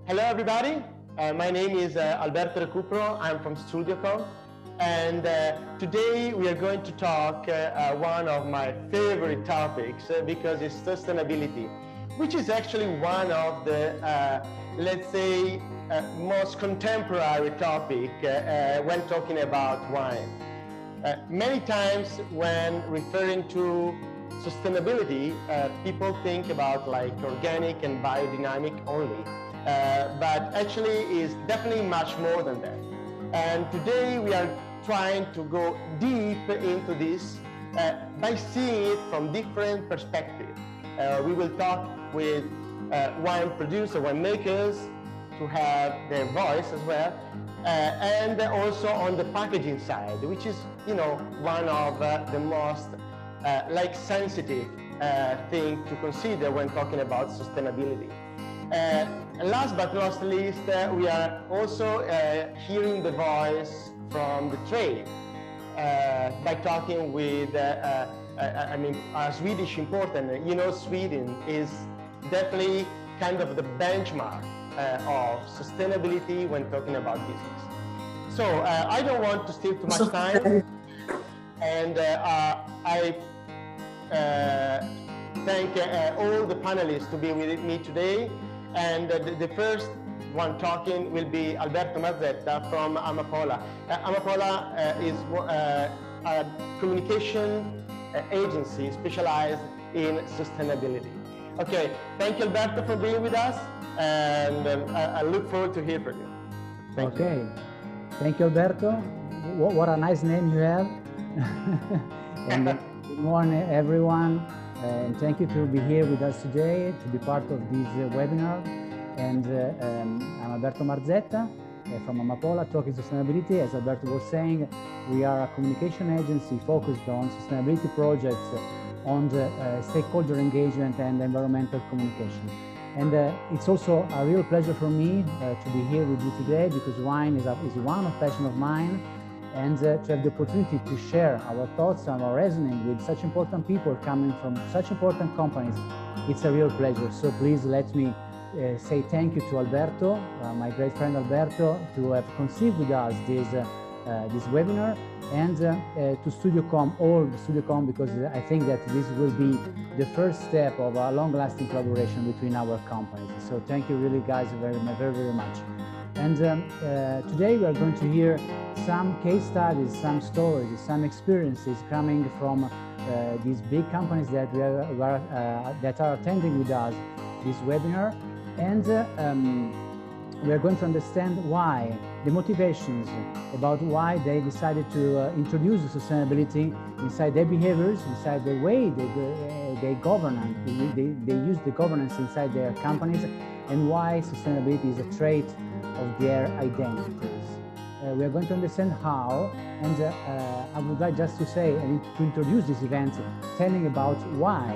Hello, everybody. My name is Alberto Recupero. I'm from StudioCom. And today we are going to talk one of my favorite topics because it's sustainability, which is actually one of the, let's say, most contemporary topic when talking about wine. Many times when referring to sustainability, people think about like organic and biodynamic only. But actually is definitely much more than that. And today we are trying to go deep into this by seeing it from different perspectives. We will talk with wine producers, winemakers, to have their voice as well, and also on the packaging side, which is, one of the most like sensitive thing to consider when talking about sustainability. And last but not least, we are also hearing the voice from the trade by talking with, a Swedish importer. Sweden is definitely kind of the benchmark of sustainability when talking about business. So I don't want to steal too much time, and I thank all the panelists to be with me today. And the first one talking will be Alberto Mazzetta from Amapola. Amapola is a communication agency specialized in sustainability. Okay, thank you, Alberto, for being with us, and I look forward to hear from you. Thank you. Thank you, Alberto. What a nice name you have. And good morning, everyone. And thank you to be here with us today, to be part of this webinar. And I'm Alberto Marzetta from Amapola, talking sustainability. As Alberto was saying, we are a communication agency focused on sustainability projects, on the stakeholder engagement and environmental communication. And it's also a real pleasure for me to be here with you today, because wine is one of passion of mine. And to have the opportunity to share our thoughts and our reasoning with such important people coming from such important companies, it's a real pleasure. So please let me say thank you to Alberto, my great friend Alberto, to have conceived with us this webinar, and to StudioCom, all StudioCom, because I think that this will be the first step of a long-lasting collaboration between our companies. So thank you really, guys, very, very much. And today we are going to hear some case studies, some stories, some experiences coming from these big companies that that are attending with us this webinar. And we are going to understand why, the motivations about why they decided to introduce sustainability inside their behaviors, inside the way they govern, they use the governance inside their companies, and why sustainability is a trait of their identities. We are going to understand how, and I would like just to say, to introduce this event, telling about why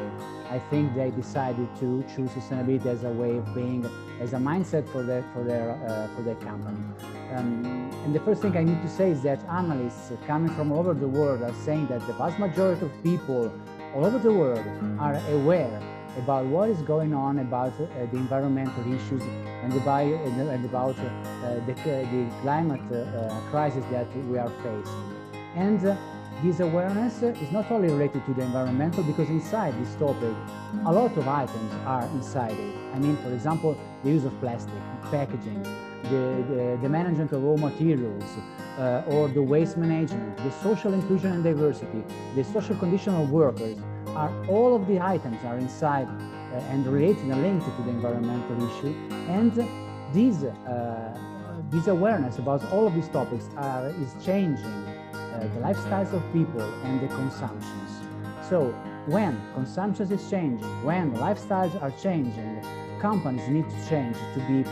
I think they decided to choose sustainability as a way of being, as a mindset for their company. And the first thing I need to say is that analysts coming from all over the world are saying that the vast majority of people all over the world are aware about what is going on about the environmental issues and about the climate crisis that we are facing. And this awareness is not only related to the environmental, because inside this topic, a lot of items are inside it. I mean, for example, the use of plastic, packaging, the management of raw materials, or the waste management, the social inclusion and diversity, the social condition of workers, all of the items are inside and related and linked to the environmental issue. And this awareness about all of these topics is changing the lifestyles of people and the consumptions. So when consumption is changing, when lifestyles are changing, companies need to change to be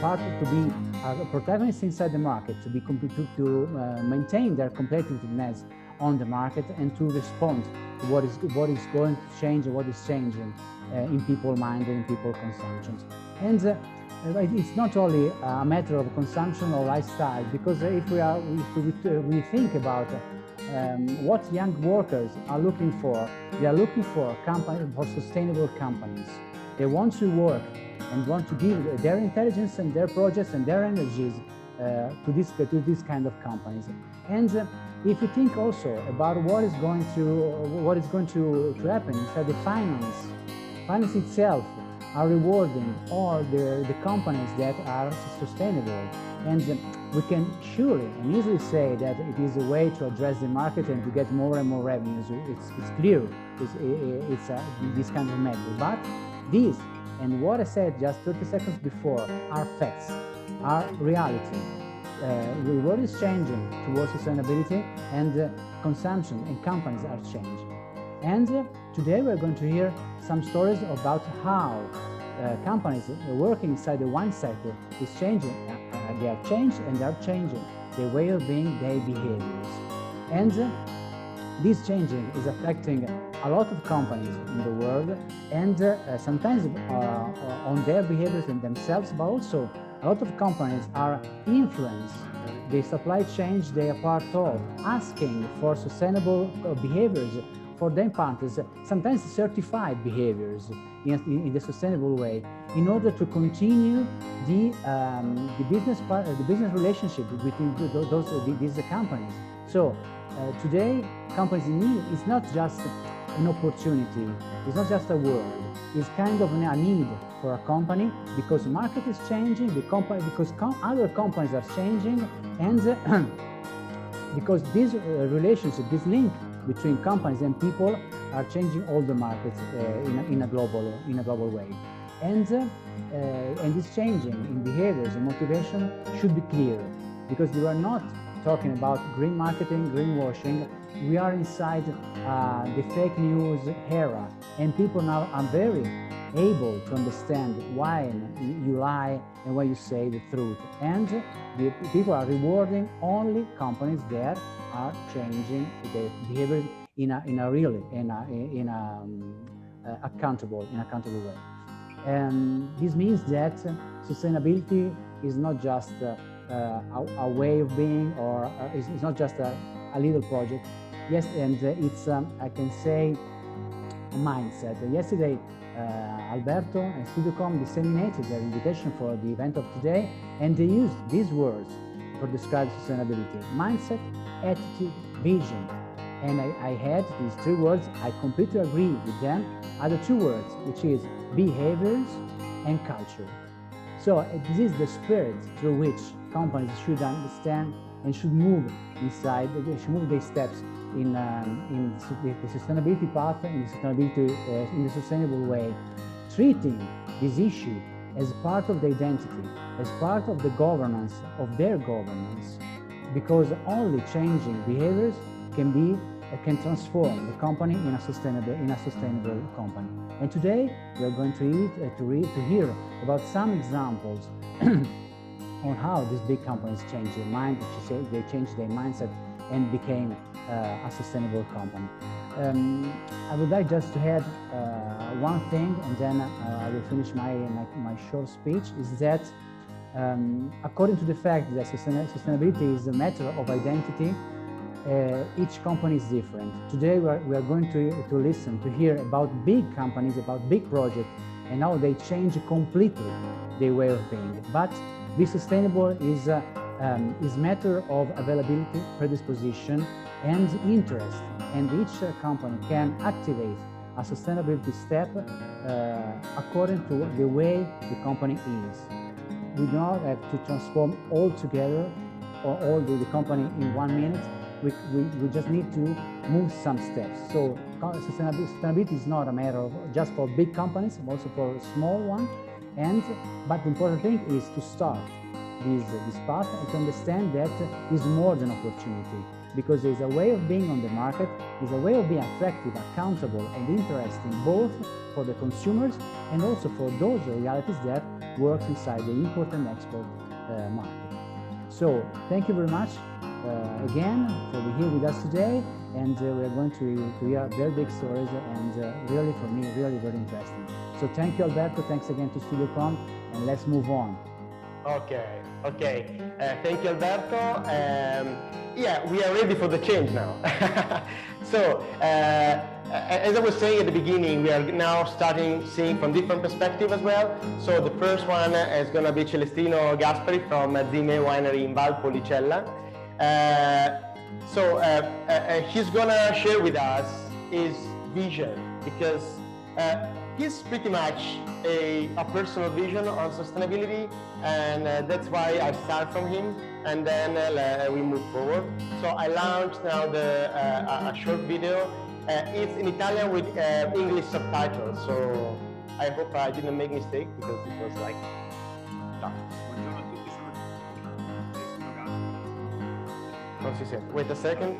a protagonist inside the market, to maintain their competitiveness on the market, and to respond to what is going to change and what is changing in people's mind and in people's consumptions. And it's not only a matter of consumption or lifestyle, because if we think about what young workers are looking for, they are looking for sustainable companies. They want to work and want to give their intelligence and their projects and their energies to this kind of companies. And if you think also about what is going to happen inside the finance itself are rewarding all the companies that are sustainable. And we can surely and easily say that it is a way to address the market and to get more and more revenues. It's clear, it's this kind of method. But this, and what I said just 30 seconds before, are facts, are reality. The world is changing towards sustainability, and consumption and companies are changing. And today we're going to hear some stories about how companies working inside the wine sector is changing. They have changed and they are changing their way of being, their behaviors. And this changing is affecting a lot of companies in the world, and sometimes on their behaviors and themselves, but also a lot of companies are influenced the supply chain they are part of, asking for sustainable behaviors for their partners, sometimes certified behaviors in the sustainable way, in order to continue the business relationship between these companies. So today, companies in need is not just an opportunity, it's not just a word, it's kind of a need for a company, because the market is changing, because other companies are changing, and because this relationship, this link between companies and people are changing all the markets in a global way. And this changing in behaviors and motivation should be clear, because we are not talking about green marketing, greenwashing. We are inside the fake news era, and people now are very able to understand why you lie and why you say the truth. And the people are rewarding only companies that are changing their behavior in a accountable way. And this means that sustainability is not just a way of being, or it's not just a little project. Yes, and it's I can say a mindset. Yesterday, Alberto and StudioCom disseminated their invitation for the event of today, and they used these words for describe sustainability: mindset, attitude, vision. And I had these three words. I completely agree with them. Other two words, which is behaviors and culture. So this is the spirit through which companies should understand and should move inside. They should move their steps in the sustainability path, in the sustainable way, treating this issue as part of the identity, as part of the governance of their governance, because only changing behaviors can transform the company in a sustainable company. And today we are going to hear about some examples on how these big companies change their mind, they changed their mindset and became a sustainable company. I would like just to add one thing, and then I will finish my short speech, is that according to the fact that sustainability is a matter of identity, each company is different. Today we are going to listen, to hear about big companies, about big projects, and how they change completely their way of being. But be sustainable is matter of availability, predisposition, and interest. And each company can activate a sustainability step according to the way the company is. We do not have to transform all together or all the company in 1 minute. We just need to move some steps. So sustainability is not a matter of just for big companies, but also for small ones. But the important thing is to start this path and to understand that is more than opportunity, because there's a way of being on the market, there's a way of being attractive, accountable, and interesting, both for the consumers and also for those realities that works inside the import and export market. So thank you very much again for being here with us today, and we're going to hear very big stories, and really for me, really very interesting. So thank you, Alberto, thanks again to StudioCom, and let's move on. Okay. Thank you, Alberto. Yeah, we are ready for the change now. So as I was saying at the beginning, we are now starting seeing from different perspectives as well. So the first one is going to be Celestino Gaspari from Zime Winery in Valpolicella. He's going to share with us his vision, because he's pretty much a personal vision on sustainability, and that's why I start from him, and then we move forward. So I launched now a short video. It's in Italian with English subtitles, so I hope I didn't make mistake, because it was like tough. Buongiorno a tutti, sono Celestino Gaspari. Non si sente. Wait a second.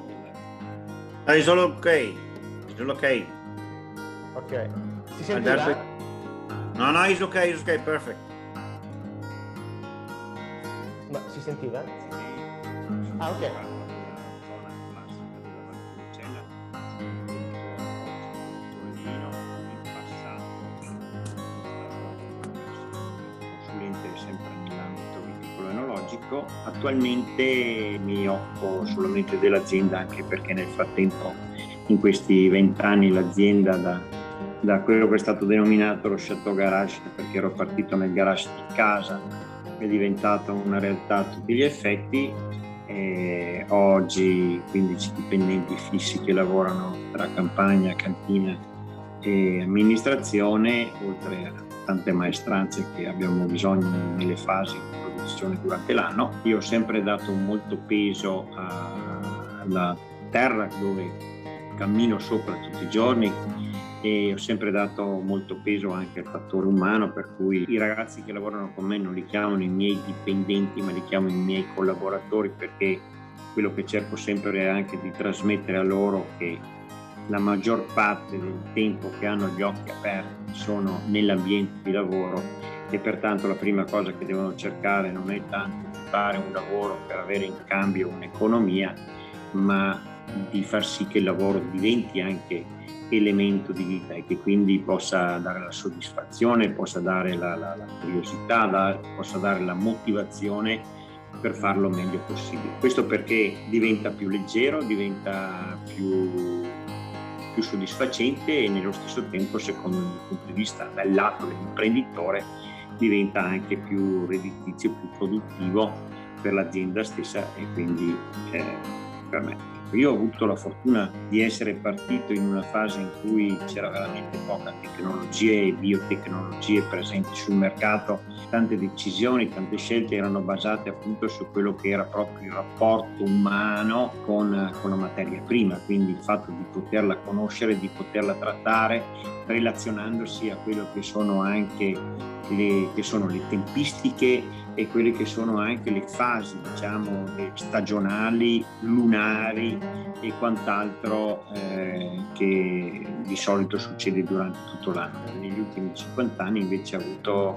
It's all okay. It's all okay. Ok. Si sentiva? No, it's okay, perfect. Ma si sentiva? Ah, ok. Sempre nell'ambito viticolo-enologico. Attualmente mi occupo solamente dell'azienda, anche perché nel frattempo, in questi 20 anni, l'azienda da quello che è stato denominato lo Chateau Garage, perché ero partito nel garage di casa, è diventata una realtà a tutti gli effetti. E oggi 15 dipendenti fissi che lavorano tra campagna, cantina e amministrazione, oltre a tante maestranze che abbiamo bisogno nelle fasi di produzione durante l'anno. Io ho sempre dato molto peso alla terra dove cammino sopra tutti i giorni, e ho sempre dato molto peso anche al fattore umano, per cui i ragazzi che lavorano con me non li chiamano i miei dipendenti, ma li chiamo i miei collaboratori, perché quello che cerco sempre è anche di trasmettere a loro che la maggior parte del tempo che hanno gli occhi aperti sono nell'ambiente di lavoro, e pertanto la prima cosa che devono cercare non è tanto di fare un lavoro per avere in cambio un'economia, ma di far sì che il lavoro diventi anche elemento di vita, e che quindi possa dare la soddisfazione, possa dare la curiosità, possa dare la motivazione per farlo meglio possibile. Questo perché diventa più leggero, diventa più soddisfacente, e nello stesso tempo, secondo il mio punto di vista, dal lato dell'imprenditore, diventa anche più redditizio, più produttivo per l'azienda stessa, e quindi per me. Io ho avuto la fortuna di essere partito in una fase in cui c'era veramente poca tecnologia e biotecnologie presenti sul mercato. Tante decisioni, tante scelte erano basate appunto su quello che era proprio il rapporto umano con la materia prima, quindi il fatto di poterla conoscere, di poterla trattare, relazionandosi a quello che sono anche le tempistiche e quelle che sono anche le fasi, diciamo, stagionali, lunari e quant'altro che di solito succede durante tutto l'anno. Negli ultimi 50 anni invece ha avuto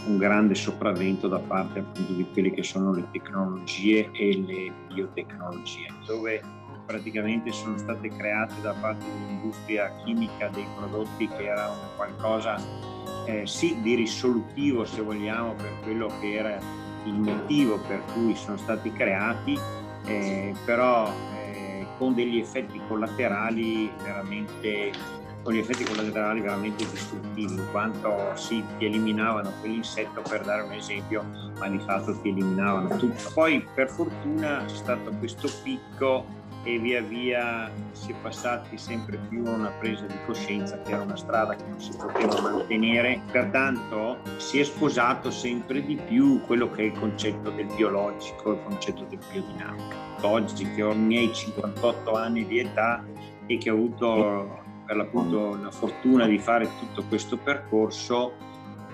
un grande sopravvento da parte appunto di quelle che sono le tecnologie e le biotecnologie, dove praticamente sono state create da parte dell'industria chimica dei prodotti che era un qualcosa sì di risolutivo, se vogliamo, per quello che era il motivo per cui sono stati creati, però con degli effetti collaterali veramente distruttivi, in quanto ti eliminavano quell'insetto, per dare un esempio, ma di fatto ti eliminavano tutto. Poi per fortuna c'è stato questo picco, e via via si è passati sempre più a una presa di coscienza che era una strada che non si poteva mantenere. Pertanto si è sposato sempre di più quello che è il concetto del biologico, il concetto del biodinamico. Oggi, che ho i miei 58 anni di età e che ho avuto per l'appunto la fortuna di fare tutto questo percorso,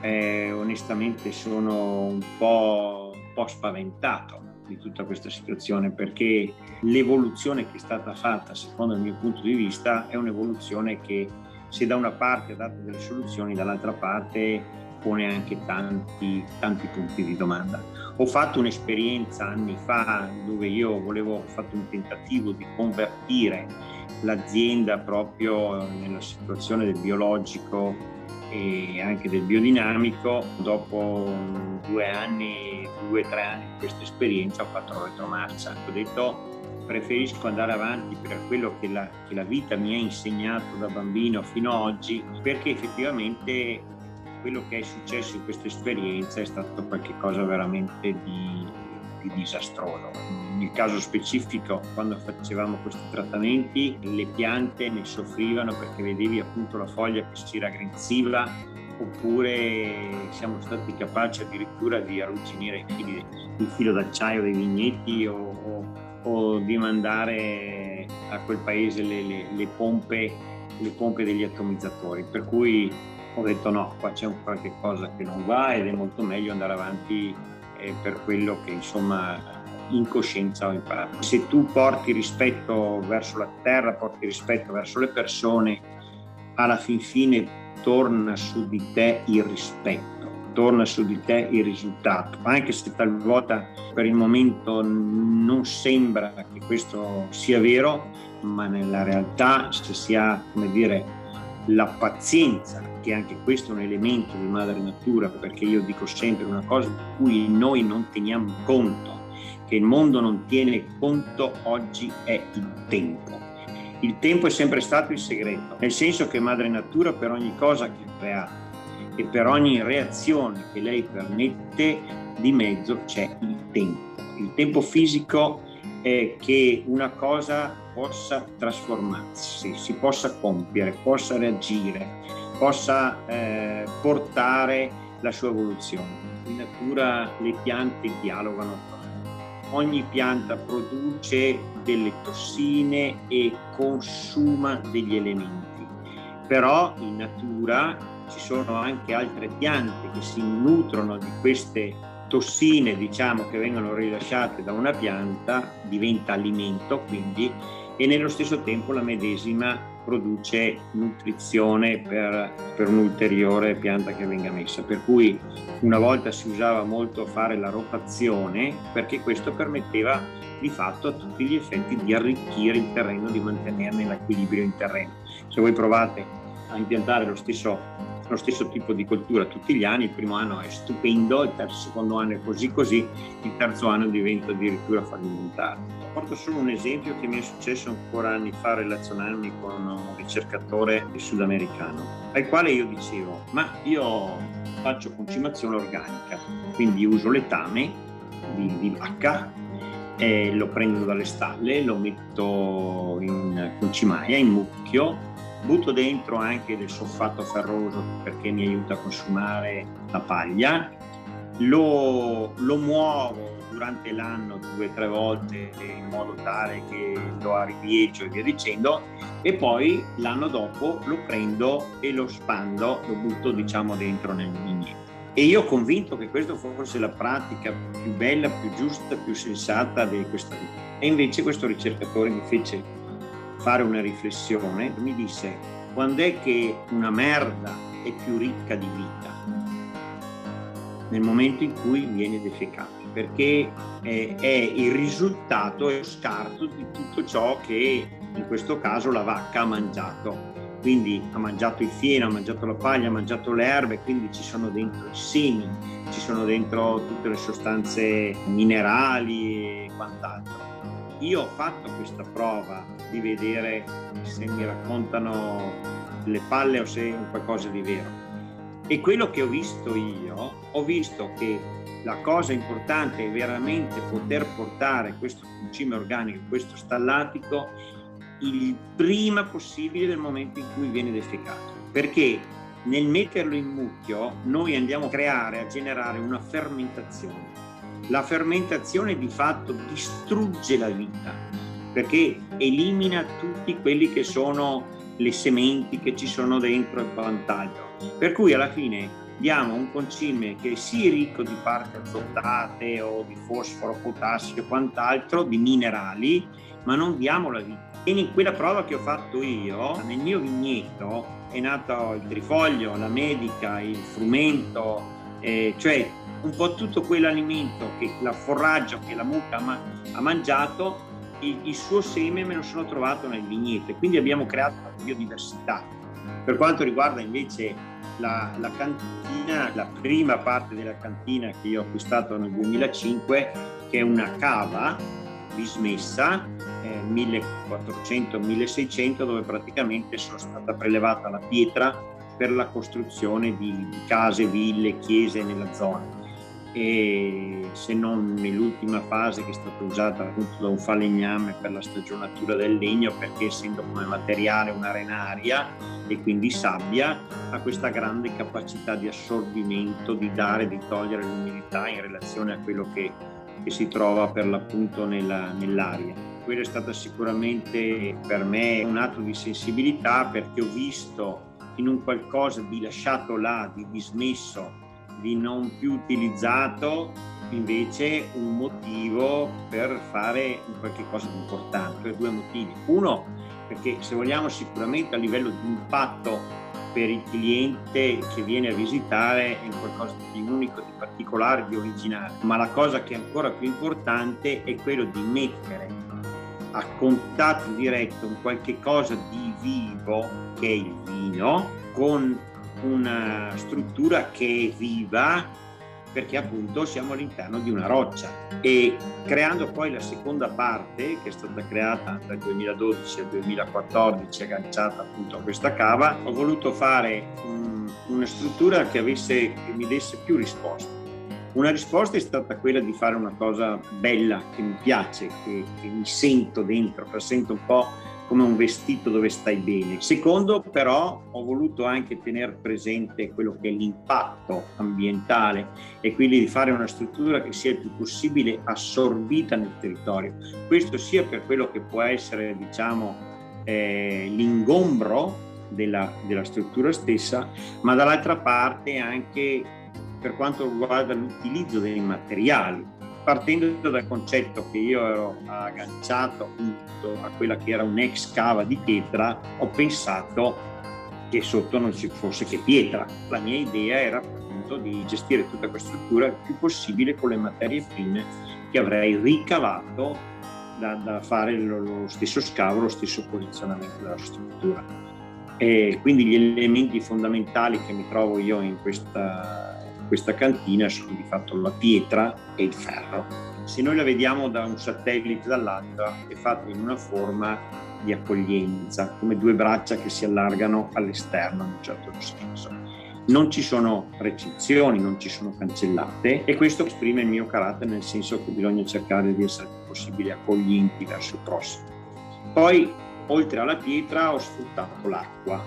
onestamente sono un po' spaventato di tutta questa situazione, perché l'evoluzione che è stata fatta, secondo il mio punto di vista, è un'evoluzione che, se da una parte ha dato delle soluzioni, dall'altra parte pone anche tanti punti di domanda. Ho fatto un'esperienza anni fa dove ho fatto un tentativo di convertire l'azienda proprio nella situazione del biologico e anche del biodinamico. Dopo 2 o 3 anni di questa esperienza ho fatto retromarcia. Ho detto preferisco andare avanti per quello che la vita mi ha insegnato da bambino fino ad oggi, perché effettivamente quello che è successo in questa esperienza è stato qualcosa veramente di disastroso. Nel caso specifico, quando facevamo questi trattamenti, le piante ne soffrivano perché vedevi appunto la foglia che si raggrinziva, oppure siamo stati capaci addirittura di arrugginire il filo d'acciaio dei vigneti o di mandare a quel paese le pompe degli atomizzatori, per cui ho detto no, qua c'è qualche cosa che non va ed è molto meglio andare avanti per quello che insomma in coscienza ho imparato. Se tu porti rispetto verso la terra, porti rispetto verso le persone, alla fin fine torna su di te il rispetto, torna su di te il risultato, anche se talvolta per il momento non sembra che questo sia vero, ma nella realtà, se si ha, come dire, la pazienza, che anche questo è un elemento di madre natura, perché io dico sempre una cosa di cui noi non teniamo conto, che il mondo non tiene conto oggi, è il tempo. Il tempo è sempre stato il segreto, nel senso che madre natura per ogni cosa che ha creato e per ogni reazione che lei permette di mezzo c'è il tempo. Il tempo fisico è che una cosa possa trasformarsi, si possa compiere, possa reagire, possa portare la sua evoluzione. In natura le piante dialogano. Ogni pianta produce delle tossine e consuma degli elementi, però in natura ci sono anche altre piante che si nutrono di queste tossine, diciamo, che vengono rilasciate da una pianta, diventa alimento quindi, e nello stesso tempo la medesima produce nutrizione per un'ulteriore pianta che venga messa. Per cui una volta si usava molto fare la rotazione, perché questo permetteva di fatto a tutti gli effetti di arricchire il terreno, di mantenerne l'equilibrio in terreno. Se voi provate a impiantare lo stesso tipo di coltura tutti gli anni, il primo anno è stupendo, il secondo anno è così, il terzo anno diventa addirittura fallimentare. Porto solo un esempio che mi è successo ancora anni fa relazionandomi con un ricercatore sudamericano, al quale io dicevo, ma io faccio concimazione organica, quindi uso letame di vacca, lo prendo dalle stalle, lo metto in concimaia, in mucchio, butto dentro anche del solfato ferroso perché mi aiuta a consumare la paglia, lo muovo durante l'anno 2 o 3 volte in modo tale che lo ariveggio e via dicendo, e poi l'anno dopo lo prendo e lo spando, lo butto diciamo dentro nel vigneto. E io convinto che questa fosse la pratica più bella, più giusta, più sensata di questa vita. E invece questo ricercatore mi fece fare una riflessione, mi disse: quando è che una merda è più ricca di vita? Nel momento in cui viene defecata, perché è il risultato e lo scarto di tutto ciò che in questo caso la vacca ha mangiato. Quindi ha mangiato il fieno, ha mangiato la paglia, ha mangiato le erbe, quindi ci sono dentro i semi, ci sono dentro tutte le sostanze minerali e quant'altro. Io ho fatto questa prova di vedere se mi raccontano le palle o se è qualcosa di vero. E quello che ho visto io, ho visto che la cosa importante è veramente poter portare questo concime organico, questo stallatico, il prima possibile del momento in cui viene defecato. Perché nel metterlo in mucchio noi andiamo a generare una fermentazione. La fermentazione di fatto distrugge la vita, perché elimina tutti quelli che sono le sementi che ci sono dentro il vantaggio. Per cui alla fine diamo un concime che è sì ricco di parti azotate o di fosforo, potassio e quant'altro, di minerali, ma non diamo la vita. E in quella prova che ho fatto io, nel mio vigneto è nato il trifoglio, la medica, il frumento, cioè un po' tutto quell'alimento, la forraggio che la mucca ha mangiato, il suo seme me lo sono trovato nel vigneto, e quindi abbiamo creato una biodiversità. Per quanto riguarda invece la cantina, la prima parte della cantina che io ho acquistato nel 2005, che è una cava dismessa, 1400-1600, dove praticamente sono stata prelevata la pietra per la costruzione di case, ville, chiese nella zona. E se non nell'ultima fase, che è stata usata appunto da un falegname per la stagionatura del legno, perché essendo come materiale un'arenaria e quindi sabbia, ha questa grande capacità di assorbimento, di dare, di togliere l'umidità in relazione a quello che si trova per l'appunto nell'aria. Quello è stato sicuramente per me un atto di sensibilità, perché ho visto in un qualcosa di lasciato là, di dismesso, di non più utilizzato, invece un motivo per fare qualche cosa di importante, per due motivi. Uno, perché se vogliamo sicuramente a livello di impatto per il cliente che viene a visitare è qualcosa di unico, di particolare, di originale, ma la cosa che è ancora più importante è quello di mettere a contatto diretto un qualche cosa di vivo, che è il vino, con una struttura che è viva, perché appunto siamo all'interno di una roccia. E creando poi la seconda parte, che è stata creata dal 2012 al 2014, agganciata appunto a questa cava, ho voluto fare una struttura che mi desse più risposte. Una risposta è stata quella di fare una cosa bella, che mi piace, che mi sento dentro, che sento un po' come un vestito dove stai bene. Secondo, però, ho voluto anche tenere presente quello che è l'impatto ambientale e quindi di fare una struttura che sia il più possibile assorbita nel territorio. Questo sia per quello che può essere, diciamo, l'ingombro della struttura stessa, ma dall'altra parte anche per quanto riguarda l'utilizzo dei materiali, partendo dal concetto che io ero agganciato appunto a quella che era un'ex cava di pietra, ho pensato che sotto non ci fosse che pietra. La mia idea era appunto di gestire tutta questa struttura il più possibile con le materie prime che avrei ricavato da fare lo stesso scavo, lo stesso posizionamento della struttura. E quindi gli elementi fondamentali che mi trovo io in questa cantina sono di fatto la pietra e il ferro. Se noi la vediamo da un satellite dall'altra, è fatta in una forma di accoglienza, come due braccia che si allargano all'esterno in un certo senso. Non ci sono recinzioni, non ci sono cancellate, e questo esprime il mio carattere, nel senso che bisogna cercare di essere il più possibile accoglienti verso il prossimo. Poi, oltre alla pietra, ho sfruttato l'acqua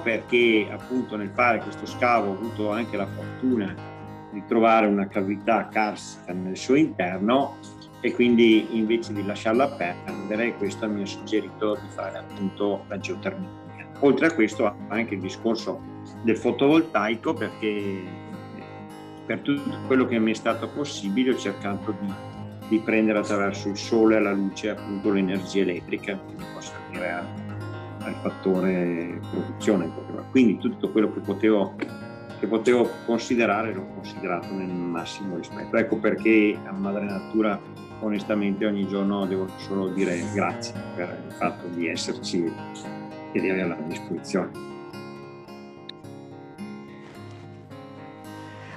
perché appunto nel fare questo scavo ho avuto anche la fortuna di trovare una cavità carsica nel suo interno, e quindi invece di lasciarla perdere, questo mi ha suggerito di fare appunto la geotermia. Oltre a questo anche il discorso del fotovoltaico, perché per tutto quello che mi è stato possibile ho cercato di prendere attraverso il sole e la luce appunto l'energia elettrica che mi può servire al fattore produzione. Quindi tutto quello che potevo considerare l'ho considerato nel massimo rispetto. Ecco perché a Madre Natura onestamente ogni giorno devo solo dire grazie per il fatto di esserci e di averla a disposizione.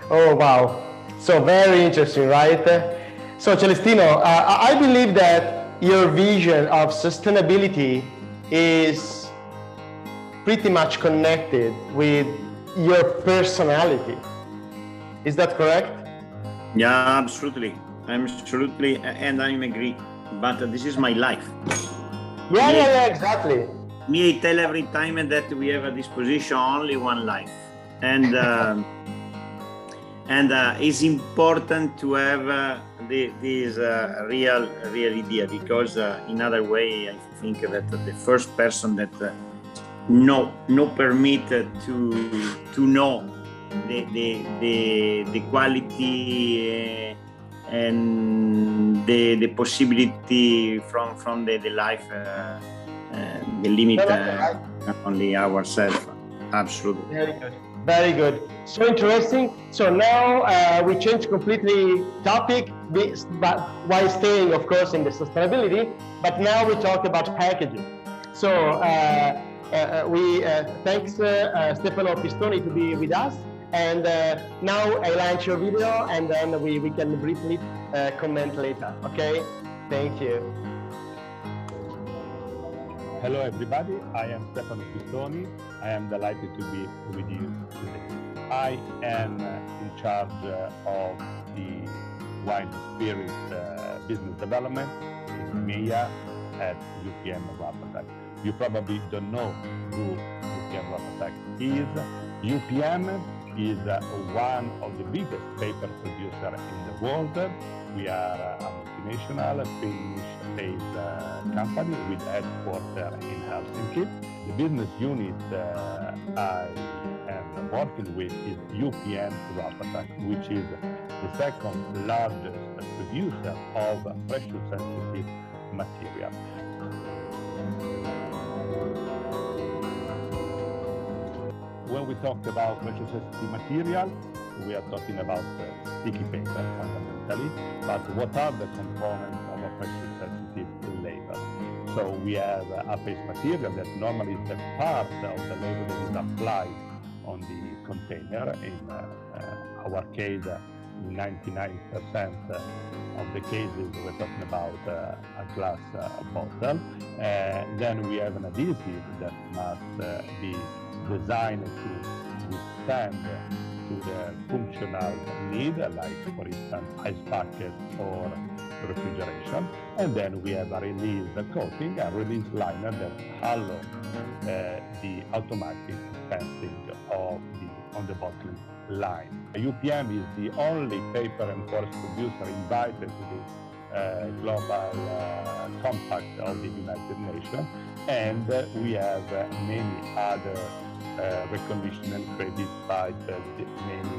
Oh wow, so very interesting, right? So Celestino, I believe that your vision of sustainability is pretty much connected with your personality. Is that correct? Yeah, absolutely. And I agree. But this is my life. Yeah, exactly. Me, I tell every time that we have at disposition only one life, and it's important to have this real idea, because in other way I think that the first person that no permit to know the quality and the possibility from the life, the limit only ourselves. Absolutely. Very good. Very good. So interesting. So now we change completely topic, but while staying, of course, in the sustainability. But now we talk about packaging. So we thanks Stefano Pistoni to be with us. And now I launch your video, and then we can briefly comment later. Okay? Thank you. Hello everybody, I am Stefano Pistoni. I am delighted to be with you today. I am in charge of the wine spirit business development in MEA at UPM Rapatech. You probably don't know who UPM Rapatech is. UPM is one of the biggest paper producers in the world. We are a multinational Finnish-based company with headquarters in Helsinki. The business unit I am working with is UPM Rapatech, which is the second largest producer of pressure sensitive material. When we talk about pressure sensitive material, we are talking about sticky paper fundamentally, but what are the components of a pressure sensitive label? So we have a base material that normally is the part of the label that is applied on the container. In our case, 99% of the cases we're talking about a glass bottle. Then we have an adhesive that must be designed to withstand to the functional need, like for instance ice bucket or refrigeration. And then we have a release coating, a release liner that allows the automatic dispensing on the bottling line. UPM is the only paper and forest producer invited to the global compact of the United Nations, and we have many other recognition and credit by many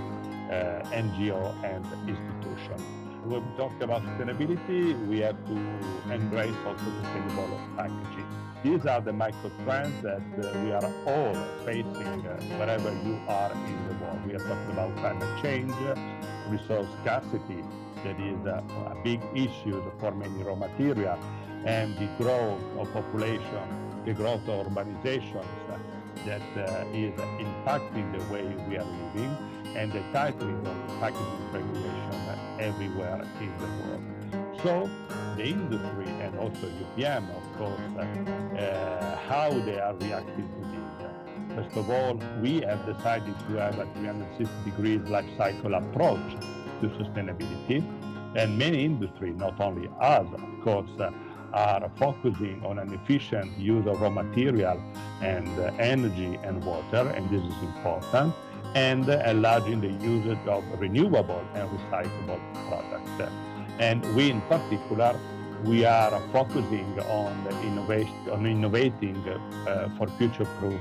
NGO and institutions. When we talk about sustainability, we have to embrace also sustainable packaging. These are the micro trends that we are all facing wherever you are in the world. We are talking about climate change, resource scarcity, that is a big issue for many raw material, and the growth of population, the growth of urbanizations that is impacting the way we are living, and the tightening of packaging regulation everywhere in the world. So the industry and also UPM, of course, how they are reacting to this. First of all, we have decided to have a 360 degrees life cycle approach to sustainability, and many industries, not only us, of course, are focusing on an efficient use of raw material and energy and water, and this is important, and enlarging the usage of renewable and recyclable products. And we, in particular, we are focusing on innovating for future-proof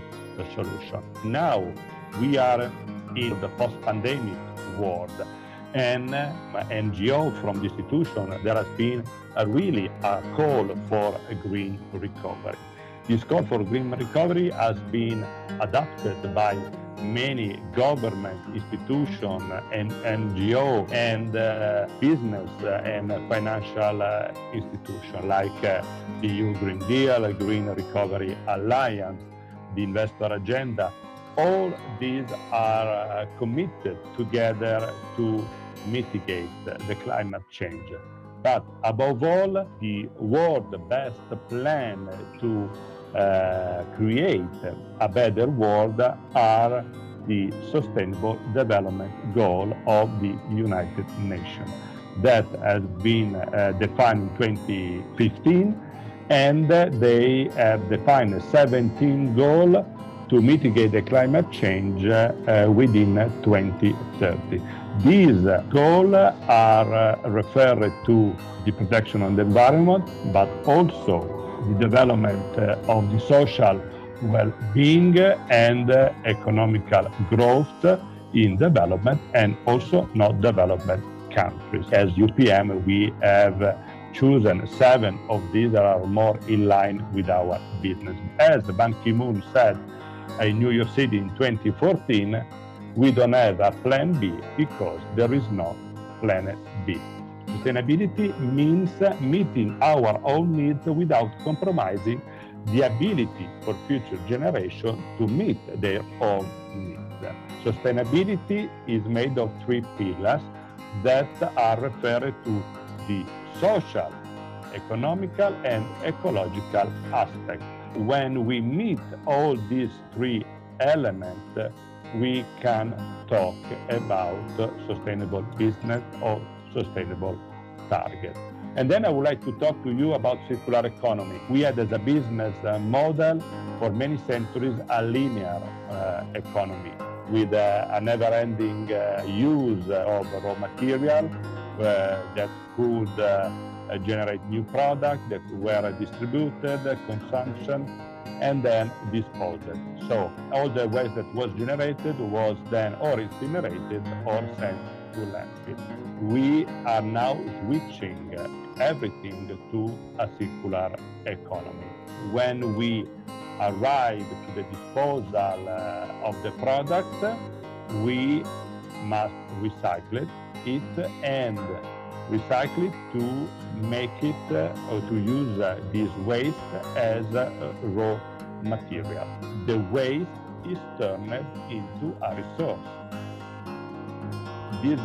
solutions. Now we are in the post-pandemic world, and NGO from the institution, there has been really a call for a green recovery. This call for green recovery has been adopted by many government institutions and NGO and business and financial institutions like the EU Green Deal, Green Recovery Alliance, the Investor Agenda. All these are committed together to mitigate the climate change. But above all, the world's best plan to create a better world are the Sustainable Development Goal of the United Nations. That has been defined in 2015, and they have defined 17 goals to mitigate the climate change within 2030. These goals are referred to the protection of the environment, but also the development of the social well-being and economical growth in development and also not development countries. As UPM, we have chosen 7 of these that are more in line with our business. As Ban Ki-moon said in New York City in 2014, we don't have a plan B because there is no planet B. Sustainability means meeting our own needs without compromising the ability for future generations to meet their own needs. Sustainability is made of 3 pillars that are referred to the social, economical, and ecological aspect. when we meet all these three elements, we can talk about sustainable business or sustainable target. And then I would like to talk to you about circular economy. We had as a business model for many centuries a linear economy with a never-ending use of raw material that could generate new products that were distributed, consumption, and then disposed. So all the waste that was generated was then or incinerated or sent to landfill. We are now switching everything to a circular economy. When we arrive to the disposal of the product, we must recycle it and recycle it to make it or to use this waste as raw material. The waste is turned into a resource. This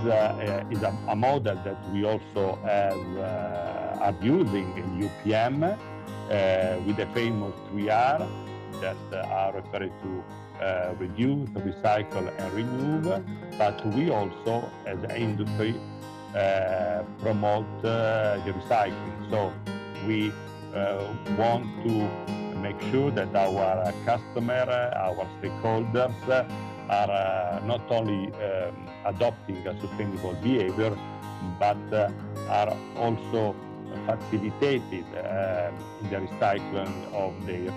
is a model that we also are using in UPM with the famous 3R that are referred to reduce, recycle, and remove. But we also, as an industry, promote the recycling. So we want to make sure that our customer, our stakeholders are not only adopting a sustainable behavior, but are also facilitated in the recycling of their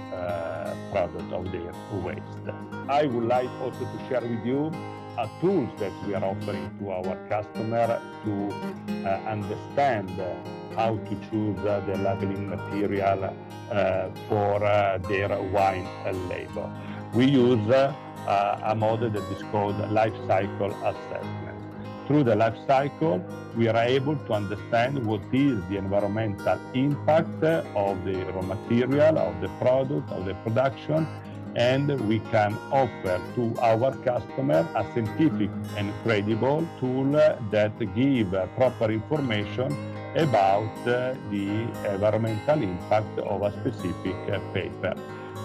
product, of their waste. I would like also to share with you tools that we are offering to our customer to understand how to choose the labeling material for their wine label. We use a model that is called life cycle assessment. Through the life cycle, we are able to understand what is the environmental impact of the raw material, of the product, of the production, and we can offer to our customer a scientific and credible tool that give proper information about the environmental impact of a specific paper.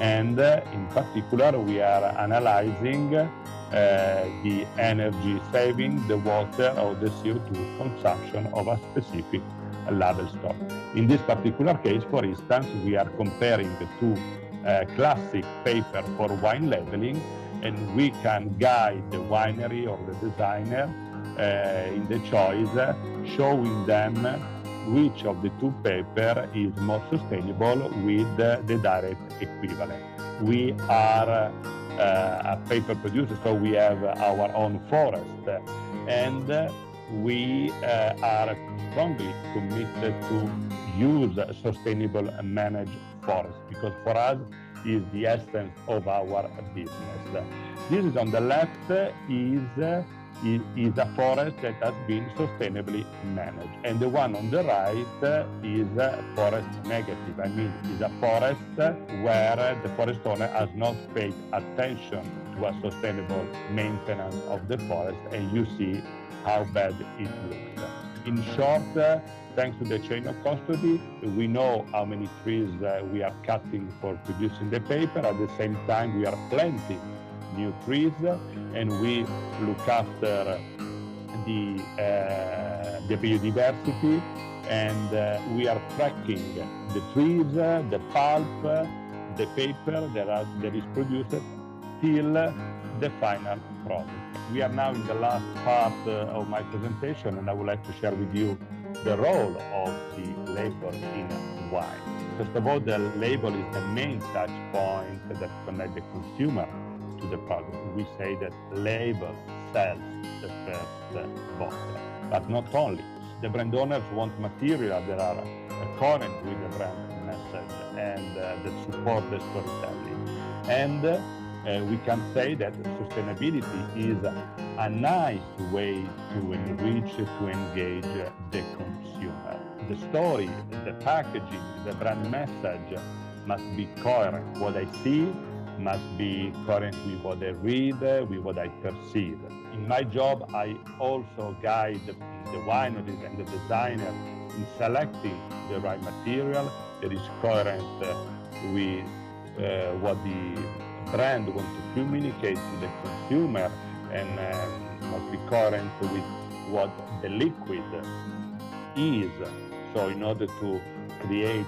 And in particular, we are analyzing the energy saving, the water, or the CO2 consumption of a specific label stock. In this particular case, for instance, we are comparing the two classic paper for wine labeling, and we can guide the winery or the designer in the choice, showing them which of the two paper is more sustainable with the direct equivalent. We are a paper producer, so we have our own forest, and we are strongly committed to use sustainable and managed forest, because for us is the essence of our business. This is on the left is a forest that has been sustainably managed, and the one on the right is forest negative. I mean, is a forest where the forest owner has not paid attention to a sustainable maintenance of the forest, and you see how bad it looks. In short, thanks to the chain of custody, we know how many trees we are cutting for producing the paper. At the same time, we are planting new trees, and we look after the biodiversity, and we are tracking the trees, the pulp, the paper that is produced till the final product. We are now in the last part of my presentation, and I would like to share with you the role of the label in wine. First of all, the label is the main touch point that connects the consumer to the product. We say that label sells the first bottle, but not only. The brand owners want material that are current with the brand message and that support the storytelling. And we can say that sustainability is a nice way to enrich, to engage the consumer. The story, the packaging, the brand message must be coherent. What I see must be coherent with what I read, with what I perceive. In my job, I also guide the wineries and the designer in selecting the right material that is coherent with what the brand wants to communicate to the consumer, and must be coherent with what the liquid is. So in order to create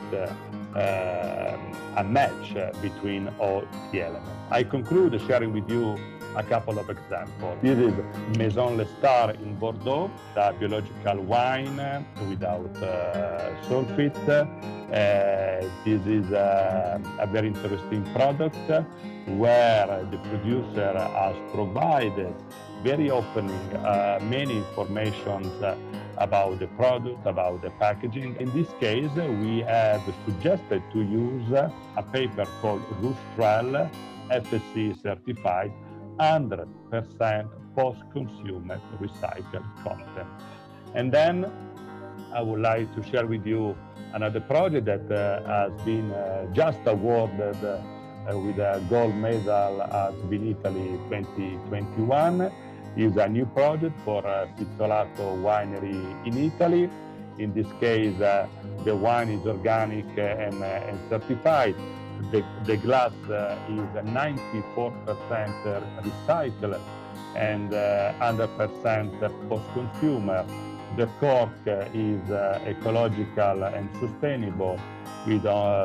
a match between all the elements. I conclude sharing with you a couple of examples. This is Maison Lestar in Bordeaux, a biological wine without sulfate. This is a very interesting product where the producer has provided very opening many informations about the product, about the packaging. In this case, we have suggested to use a paper called Rustrel, FSC certified, 100% post-consumer recycled content. And then I would like to share with you another project that has been just awarded with a gold medal at Vinitaly 2021. Is a new project for Pizzolato Winery in Italy. In this case, the wine is organic and certified. The glass is 94% recycled and 100% post-consumer. The cork is ecological and sustainable with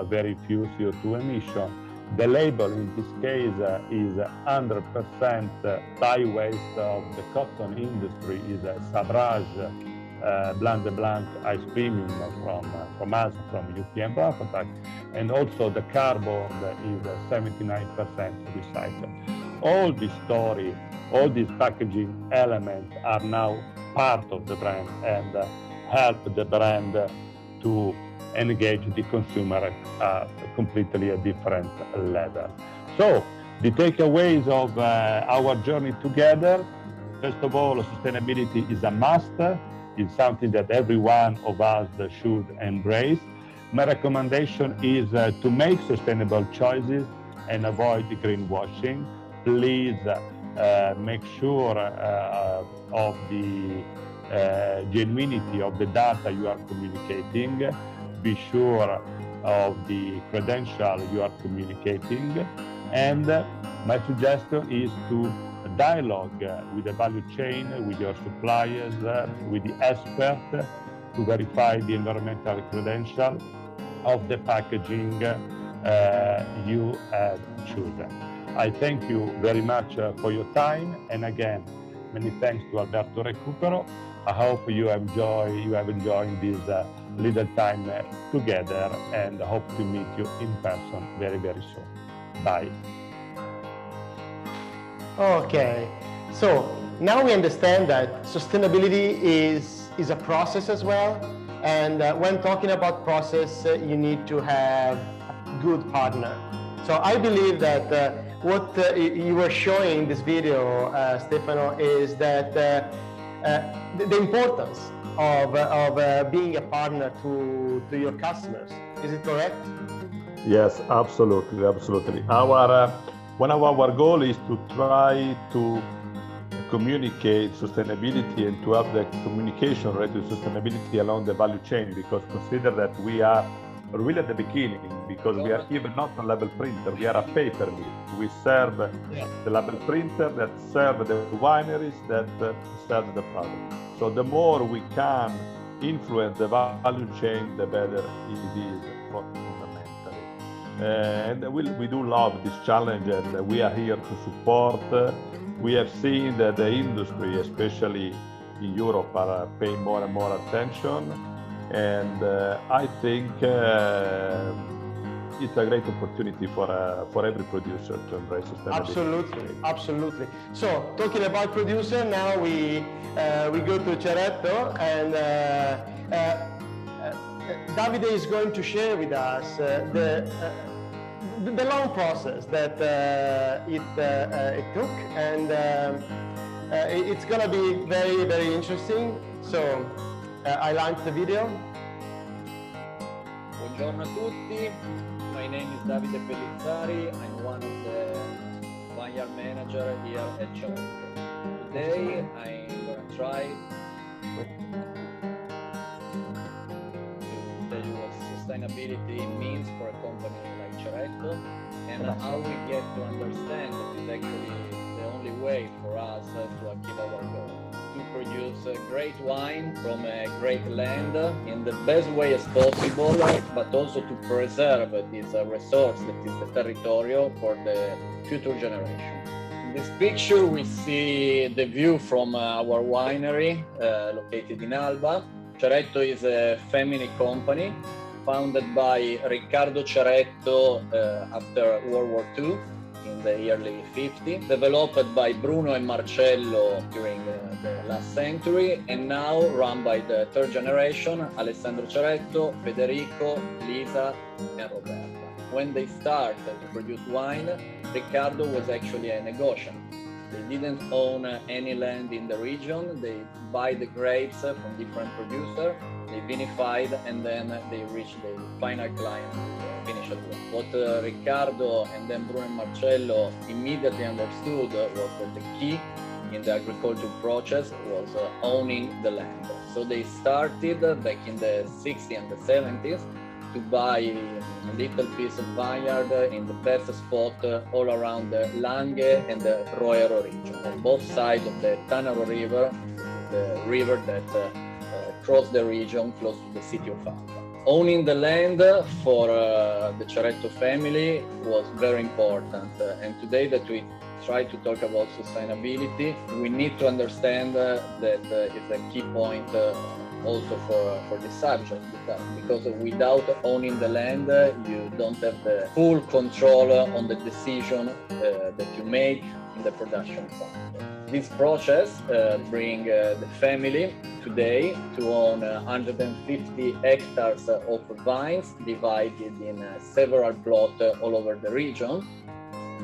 very few CO2 emissions. The label in this case is 100% by-waste of the cotton industry, is a Sabrage Blanc de Blanc ice premium from us, from UPM Prototype. And also the cardboard is 79% recycled. All this story, all these packaging elements are now part of the brand and help the brand to engage the consumer at completely a different level. So the takeaways of our journey together: first of all, sustainability is a must. It's something that every one of us should embrace. My recommendation is to make sustainable choices and avoid greenwashing. Please make sure of the genuinity of the data you are communicating. Be sure of the credential you are communicating. And my suggestion is to dialogue with the value chain, with your suppliers, with the expert, to verify the environmental credential of the packaging you have chosen. I thank you very much for your time, and again, many thanks to Alberto Recupero. I hope you have enjoyed this little time together, and hope to meet you in person very, very soon. Bye. Okay, so now we understand that sustainability is a process as well, and when talking about process, you need to have a good partner. So I believe that what you were showing in this video, Stefano, is that the importance of being a partner to your customers. Is it correct? Yes, absolutely, absolutely. One of our goals is to try to communicate sustainability and to have the communication related to sustainability along the value chain, because consider that we are really at the beginning, because we are even not a label printer, we are a paper mill. We serve the label printer that serve the wineries that serve the product. So the more we can influence the value chain, the better it is for fundamentally. And we do love this challenge, and we are here to support. We have seen that the industry, especially in Europe, are paying more and more attention. And I think it's a great opportunity for every producer to embrace sustainability. Absolutely, absolutely. So talking about producer, now we go to Ceretto, and Davide is going to share with us the long process that it took, and it's gonna be very, very interesting. So I launched the video. Buongiorno a tutti, my name is Davide Pellizzari, I'm one of the vineyard manager here at Ceretto. Today I'm going to try to tell you what sustainability means for a company like Ceretto, and how we get to understand that it's actually the only way for us to achieve our goal. To produce great wine from a great land in the best way as possible, but also to preserve this resource that is the territorio for the future generation. In this picture we see the view from our winery located in Alba. Ceretto is a family company founded by Riccardo Ceretto after World War II in the early 50s, developed by Bruno and Marcello during the last century, and now run by the third generation, Alessandro Ceretto, Federico, Lisa, and Roberta. When they started to produce wine, Riccardo was actually a negotiant. They didn't own any land in the region. They buy the grapes from different producers, they vinified, and then they reach the final client to finish at work. What Riccardo and then Bruno and Marcello immediately understood was that the key in the agricultural process was owning the land. So they started back in the 60s and the 70s to buy a little piece of vineyard in the best spot all around the Langhe and the Roero region, on both sides of the Tanaro River, the river that crossed the region close to the city of Alba. Owning the land for the Ceretto family was very important, and today that we try to talk about sustainability, we need to understand that it's a key point also for this subject, because without owning the land, you don't have the full control on the decision that you make in the production side. This process brings the family today to own 150 hectares of vines divided in several plots all over the region.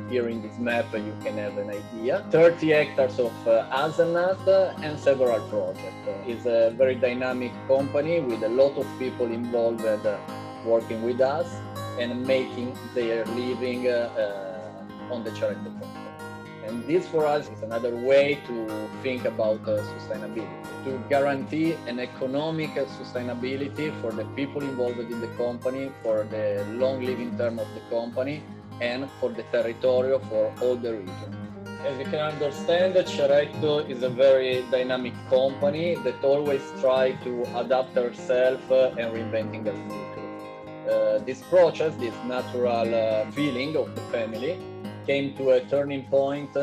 Here in this map you can have an idea. 30 hectares of hazelnut and several projects. It's a very dynamic company with a lot of people involved working with us and making their living on the Ceretto company. And this for us is another way to think about sustainability, to guarantee an economic sustainability for the people involved in the company, for the long living term of the company, and for the territory for all the region. As you can understand, Ceretto is a very dynamic company that always tries to adapt herself and reinventing the future. This process, this natural feeling of the family, came to a turning point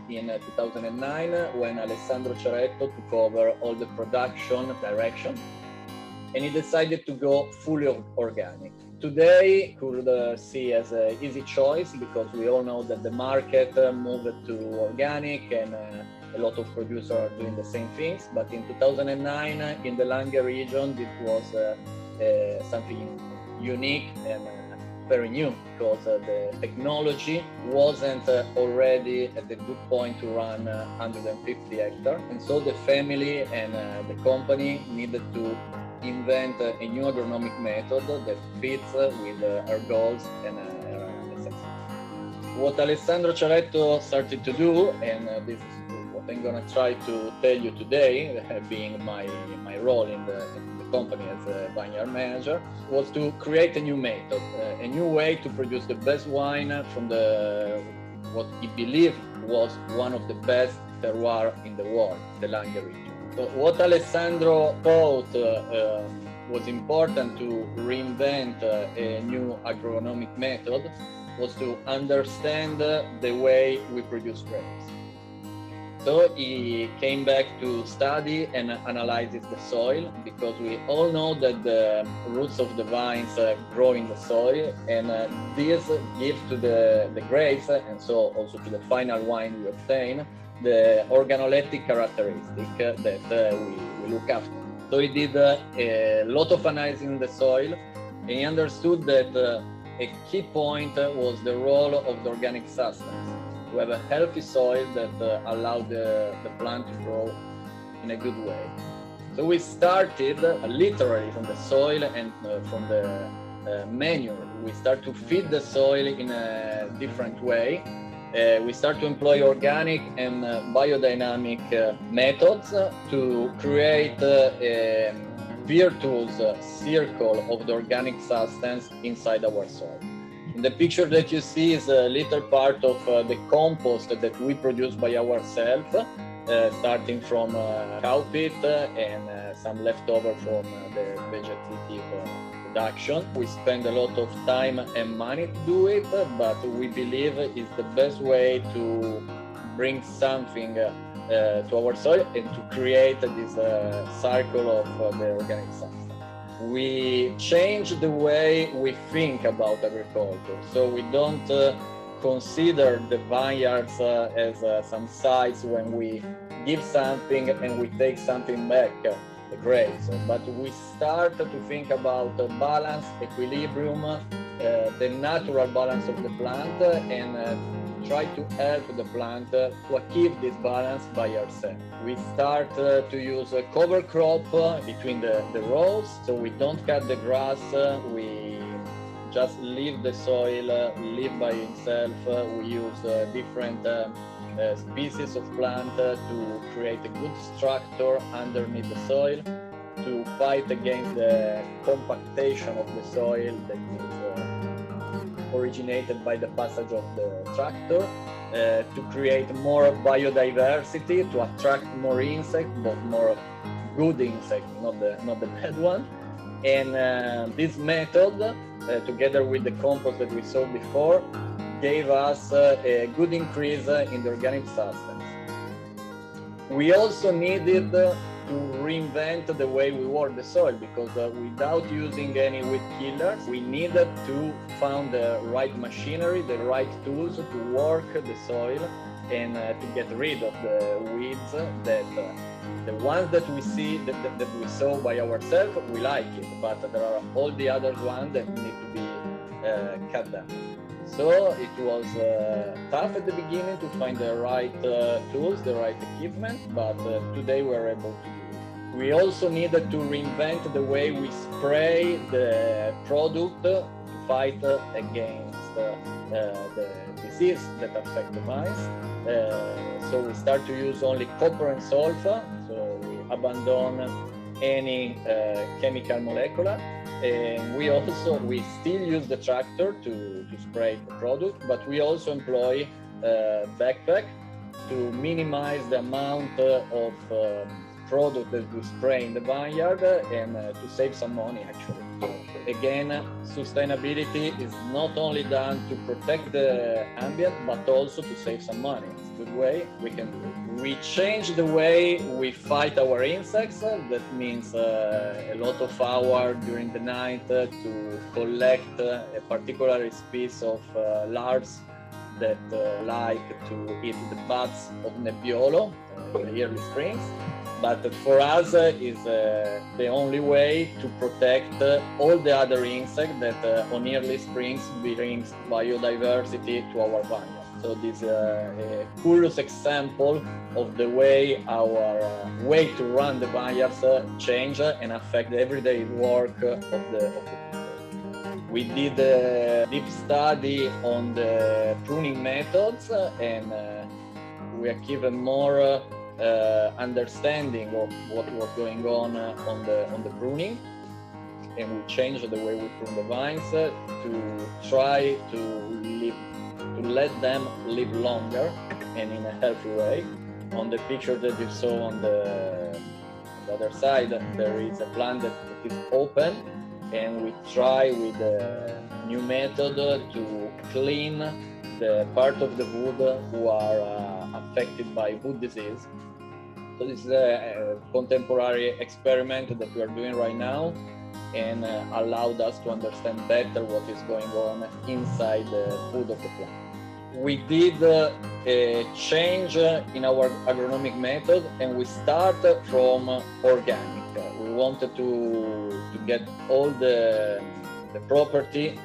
in 2009 when Alessandro Ceretto took over all the production direction, and he decided to go fully organic. Today could see as an easy choice because we all know that the market moved to organic and a lot of producers are doing the same things. But in 2009 in the Langhe region, this was something unique and very new because the technology wasn't already at a good point to run 150 hectares. And so the family and the company needed to invent a new agronomic method that fits with our goals and our necessities. What Alessandro Ceretto started to do, and this is what I'm going to try to tell you today, being my role in the company as a vineyard manager, was to create a new method, a new way to produce the best wine from what he believed was one of the best terroir in the world, the Langhe region. So what Alessandro thought was important to reinvent a new agronomic method was to understand the way we produce grapes. So he came back to study and analyzes the soil, because we all know that the roots of the vines grow in the soil, and this gives to the grapes, and so also to the final wine we obtain, the organoleptic characteristic that we look after. So he did a lot of analysis in the soil, and he understood that a key point was the role of the organic substance, to have a healthy soil that allowed the plant to grow in a good way. So we started literally from the soil and from the manure. We start to feed the soil in a different way. We start to employ organic and biodynamic methods to create virtuous circle of the organic substance inside our soil. In the picture that you see is a little part of the compost that we produce by ourselves, starting from cow pit and some leftover from the vegetative production. We spend a lot of time and money to do it, but we believe it's the best way to bring something to our soil and to create this cycle of the organic substance. We change the way we think about agriculture, so we don't consider the vineyards as some sites when we give something and we take something back, the grapes, but we start to think about balance, equilibrium, the natural balance of the plant, and try to help the plant to achieve this balance by ourselves. We start to use a cover crop between the rows, so we don't cut the grass, we just leave the soil live by itself. We use different species of plant to create a good structure underneath the soil, to fight against the compactation of the soil that is originated by the passage of the tractor, to create more biodiversity, to attract more insects, but more good insects, not the bad one. And this method, together with the compost that we saw before, gave us a good increase in the organic substance. We also needed to reinvent the way we work the soil, because without using any weed killers, we needed to find the right machinery, the right tools to work the soil and to get rid of the weeds that the ones that we see, that we saw by ourselves, we like it, but there are all the other ones that need to be cut down. So it was tough at the beginning to find the right tools, the right equipment, but today we're able to do it. We also needed to reinvent the way we spray the product to fight against the disease that affect the mice. So we start to use only copper and sulfur, so we abandon any chemical molecular. And we still use the tractor to spray the product, but we also employ backpack to minimize the amount of product that we spray in the vineyard and to save some money actually. Again, sustainability is not only done to protect the ambient, but also to save some money. It's a good way we can do it. We change the way we fight our insects. That means a lot of hours during the night to collect a particular species of larvae that like to eat the buds of Nebbiolo in the early springs. But for us is the only way to protect all the other insects that on early springs brings biodiversity to our vineyard. So this is a curious example of the way our way to run the vineyards change and affect the everyday work of the people. We did a deep study on the pruning methods and we are given more understanding of what was going on the pruning, and we changed the way we prune the vines to try to let them live longer and in a healthy way. On the picture that you saw on the other side, there is a plant that is open, and we try with a new method to clean the part of the wood who are affected by wood disease. So this is a contemporary experiment that we are doing right now, and allowed us to understand better what is going on inside the wood of the plant. We did a change in our agronomic method, and we start from organic. We wanted to get all the property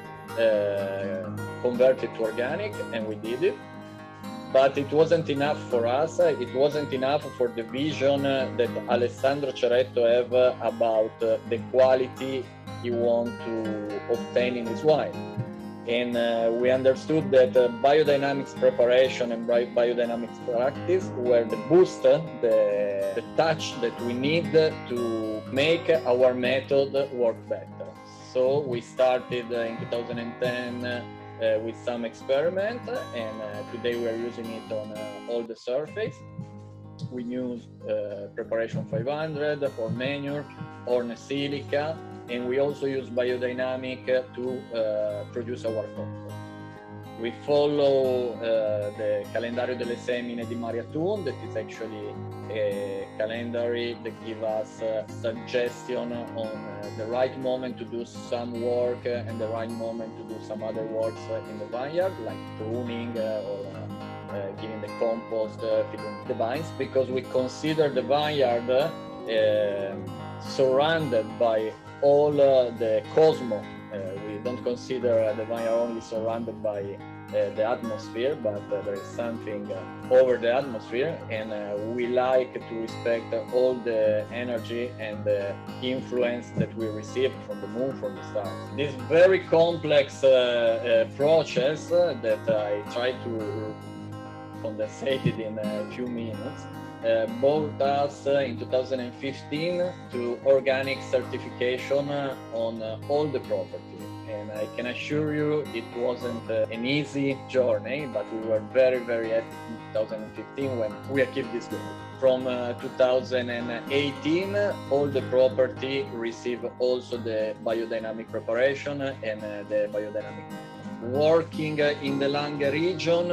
converted to organic, and we did it. But it wasn't enough for us. It wasn't enough for the vision that Alessandro Ceretto have about the quality he wants to obtain in his wine. And we understood that biodynamics preparation and biodynamics practice were the booster, the touch that we need to make our method work better. So we started in 2010 with some experiment, and today we are using it on all the surface. We use preparation 500 for manure, or silica, and we also use biodynamic to produce our compost. We follow the Calendario delle Semine di Maria Thun, that is actually a calendar that gives us suggestion on the right moment to do some work and the right moment to do some other works in the vineyard, like pruning or giving the compost, feeding the vines, because we consider the vineyard surrounded by all the cosmos. We don't consider the vineyard only surrounded by the atmosphere, but there is something over the atmosphere, and we like to respect all the energy and the influence that we receive from the moon, from the stars. This very complex process that I try to condensate it in a few minutes brought us in 2015 to organic certification on all the property. And I can assure you it wasn't an easy journey, but we were very, very happy in 2015 when we achieved this goal. From 2018, all the property received also the biodynamic preparation and the biodynamic working in the Langhe region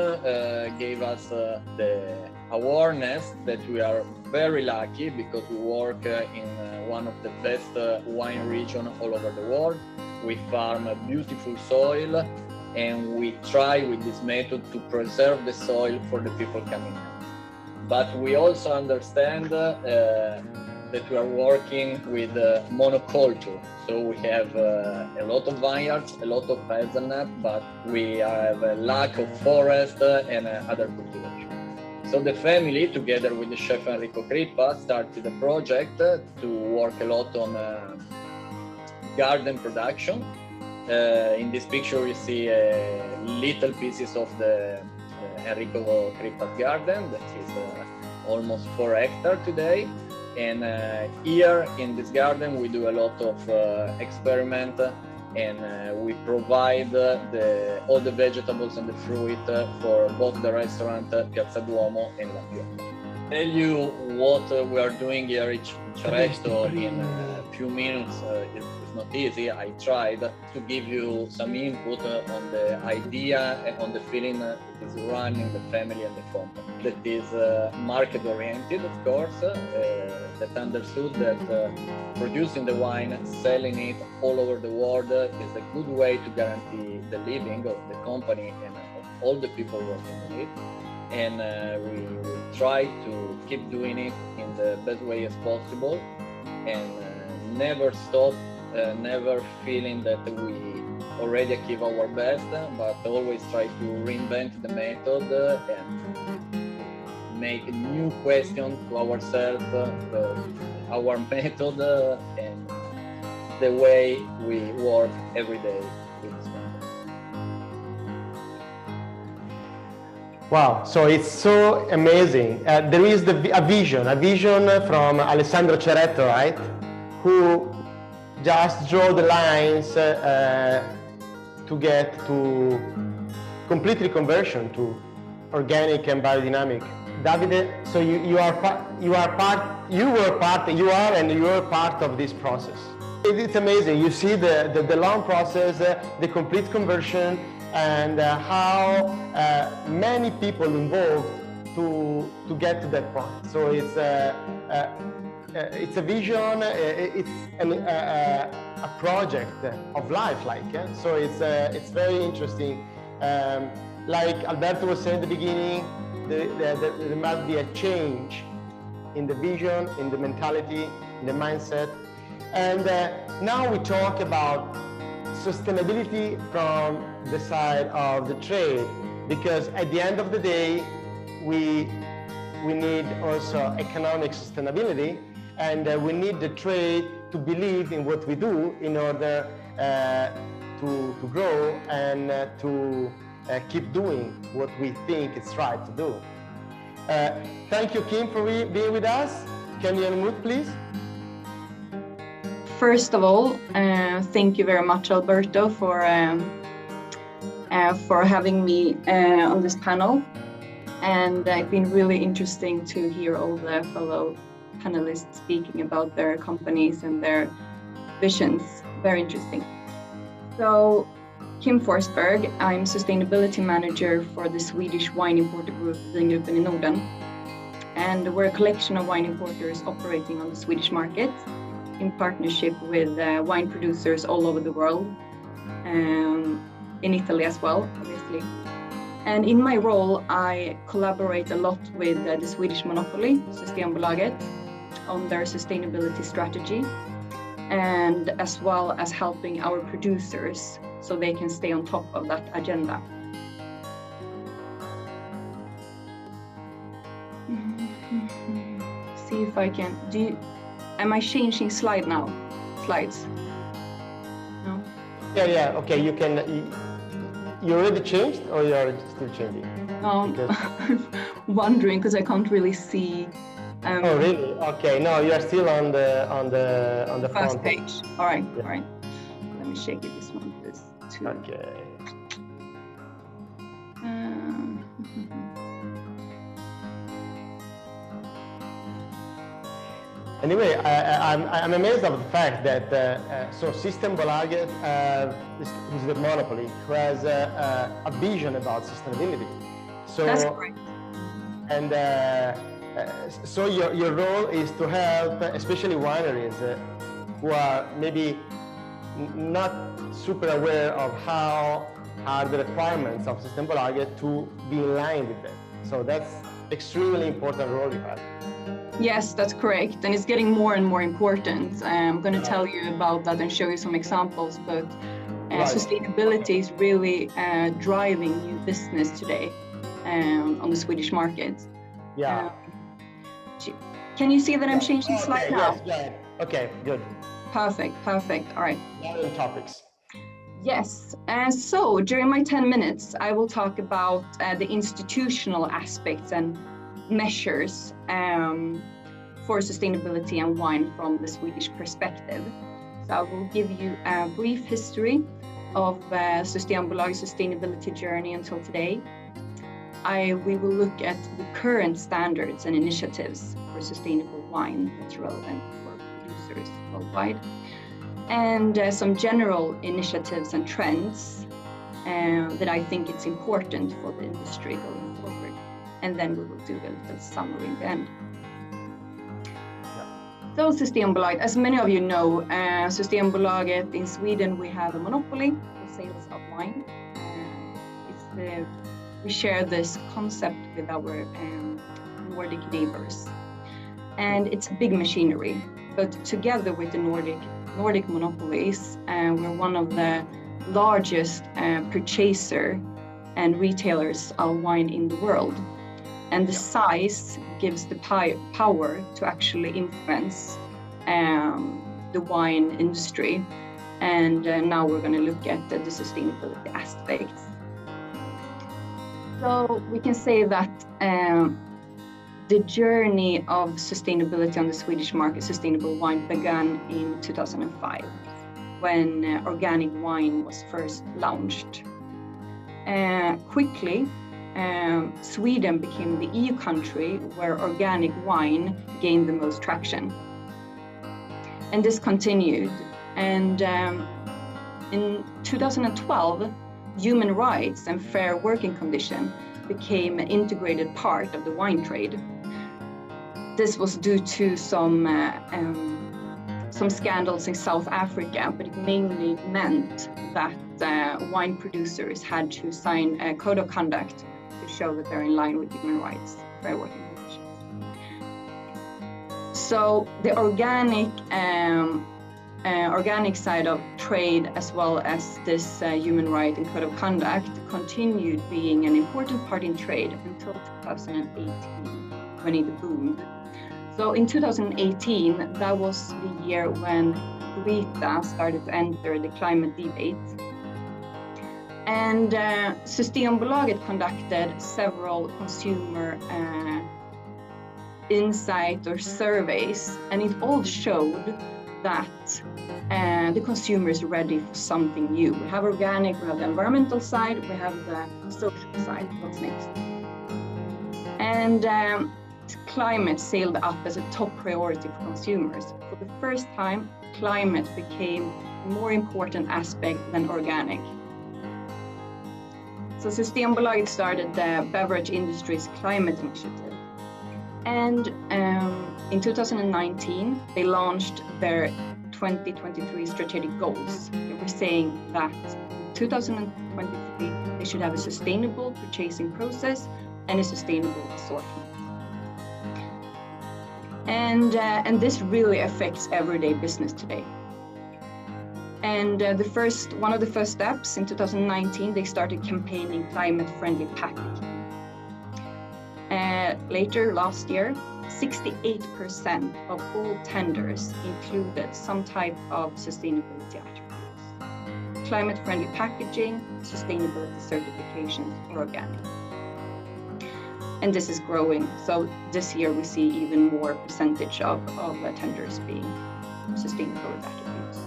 gave us the awareness that we are very lucky because we work in one of the best wine regions all over the world. We farm a beautiful soil, and we try with this method to preserve the soil for the people coming in. But we also understand that we are working with monoculture. So we have a lot of vineyards, a lot of hazelnut, but we have a lack of forest and other cultivation. So the family, together with the chef Enrico Crippa, started a project to work a lot on garden production. In this picture you see little pieces of the Enrico Crippa's garden that is almost 4 hectares today. And here in this garden we do a lot of experiment, and we provide all the vegetables and the fruit for both the restaurant Piazza Duomo and La Piombo. Tell you what we are doing here in Ceretto in a few minutes is not easy. I tried to give you some input on the idea and on the feeling that is running the family and the company. That is market oriented, of course, that understood that producing the wine, selling it all over the world is a good way to guarantee the living of the company and of all the people working on it. And we will try to keep doing it in the best way as possible, and never stop, never feeling that we already achieve our best, but always try to reinvent the method and make a new question to ourselves, our method and the way we work every day with this method. Wow, so it's so amazing. There is a vision from Alessandro Ceretto, right? Who just draw the lines to get to completely conversion to organic and biodynamic. Davide, so you are part of this process. It's amazing. You see the long process, the complete conversion, and how many people involved to get to that point. So it's a vision. It's a project of life, so it's very interesting. Like Alberto was saying at the beginning, there must be a change in the vision, in the mentality, in the mindset. And now we talk about sustainability from the side of the trade, because at the end of the day, we need also economic sustainability, and we need the trade to believe in what we do in order to to grow and to keep doing what we think it's right to do. Thank you, Kim, for being with us. Can you unmute, please? First of all, thank you very much, Alberto, for having me on this panel. And it's been really interesting to hear all the fellow panelists speaking about their companies and their visions. Very interesting. So, Kim Forsberg, I'm Sustainability Manager for the Swedish wine importer group, Vingruppen i Norden. And we're a collection of wine importers operating on the Swedish market in partnership with wine producers all over the world, in Italy as well, obviously. And in my role, I collaborate a lot with the Swedish monopoly, Systembolaget, on their sustainability strategy, and as well as helping our producers so they can stay on top of that agenda. See if I can, am I changing slides? No? Yeah, okay, you can, you already changed or you are still changing? I'm wondering because I can't really see. Oh really? Okay, no, you are still on the first front page. All right, yeah. all right. Let me shake it. This one is two. Okay. Anyway, I'm amazed of the fact that so Systembolaget, who's the monopoly, who has a vision about sustainability. So That's correct. And so your role is to help, especially wineries who are maybe not super aware of how are the requirements of Systembolaget to be in line with them. So that's extremely important role you have. Yes, that's correct. And it's getting more and more important. I'm going to tell you about that and show you some examples, but sustainability is really driving new business today on the Swedish market. Yeah. Can you see that I'm changing slide now? Yes, okay, good. Perfect. All right. Modern topics. Yes, so during my 10 minutes, I will talk about the institutional aspects and measures for sustainability and wine from the Swedish perspective. So I will give you a brief history of Systembolagets sustainability journey until today. We will look at the current standards and initiatives for sustainable wine that's relevant for producers worldwide, and some general initiatives and trends that I think it's important for the industry going forward. And then we will do a little summary in the end. So Systembolaget, as many of you know, Systembolaget in Sweden, we have a monopoly for sales of wine. We share this concept with our Nordic neighbors. And it's a big machinery, but together with the Nordic monopolies, we're one of the largest purchaser and retailers of wine in the world. And the size gives the power to actually influence the wine industry. And now we're going to look at the sustainability aspects. So we can say that the journey of sustainability on the Swedish market, sustainable wine, began in 2005 when organic wine was first launched. Quickly, Sweden became the EU country where organic wine gained the most traction. And this continued. And in 2012, human rights and fair working conditions became an integrated part of the wine trade. This was due to some scandals in South Africa, but it mainly meant that wine producers had to sign a code of conduct to show that they're in line with human rights, fair working conditions. So the organic side of trade, as well as this human right and code of conduct, continued being an important part in trade until 2018, when it boomed. So in 2018, that was the year when Greta started to enter the climate debate. And Systembolaget conducted several consumer insight or surveys, and it all showed that the consumer is ready for something new. We have organic, we have the environmental side, we have the social side. What's next? And climate sailed up as a top priority for consumers. For the first time, climate became a more important aspect than organic. So Systembolaget started the beverage industry's climate initiative. And in 2019, they launched their 2023 strategic goals. They were saying that in 2023, they should have a sustainable purchasing process and a sustainable assortment. And this really affects everyday business today. And one of the first steps in 2019, they started campaigning climate-friendly packaging. Later last year, 68% of all tenders included some type of sustainability attributes. Climate-friendly packaging, sustainability certifications, or organic. And this is growing. So this year we see even more percentage of tenders being sustainability attributes.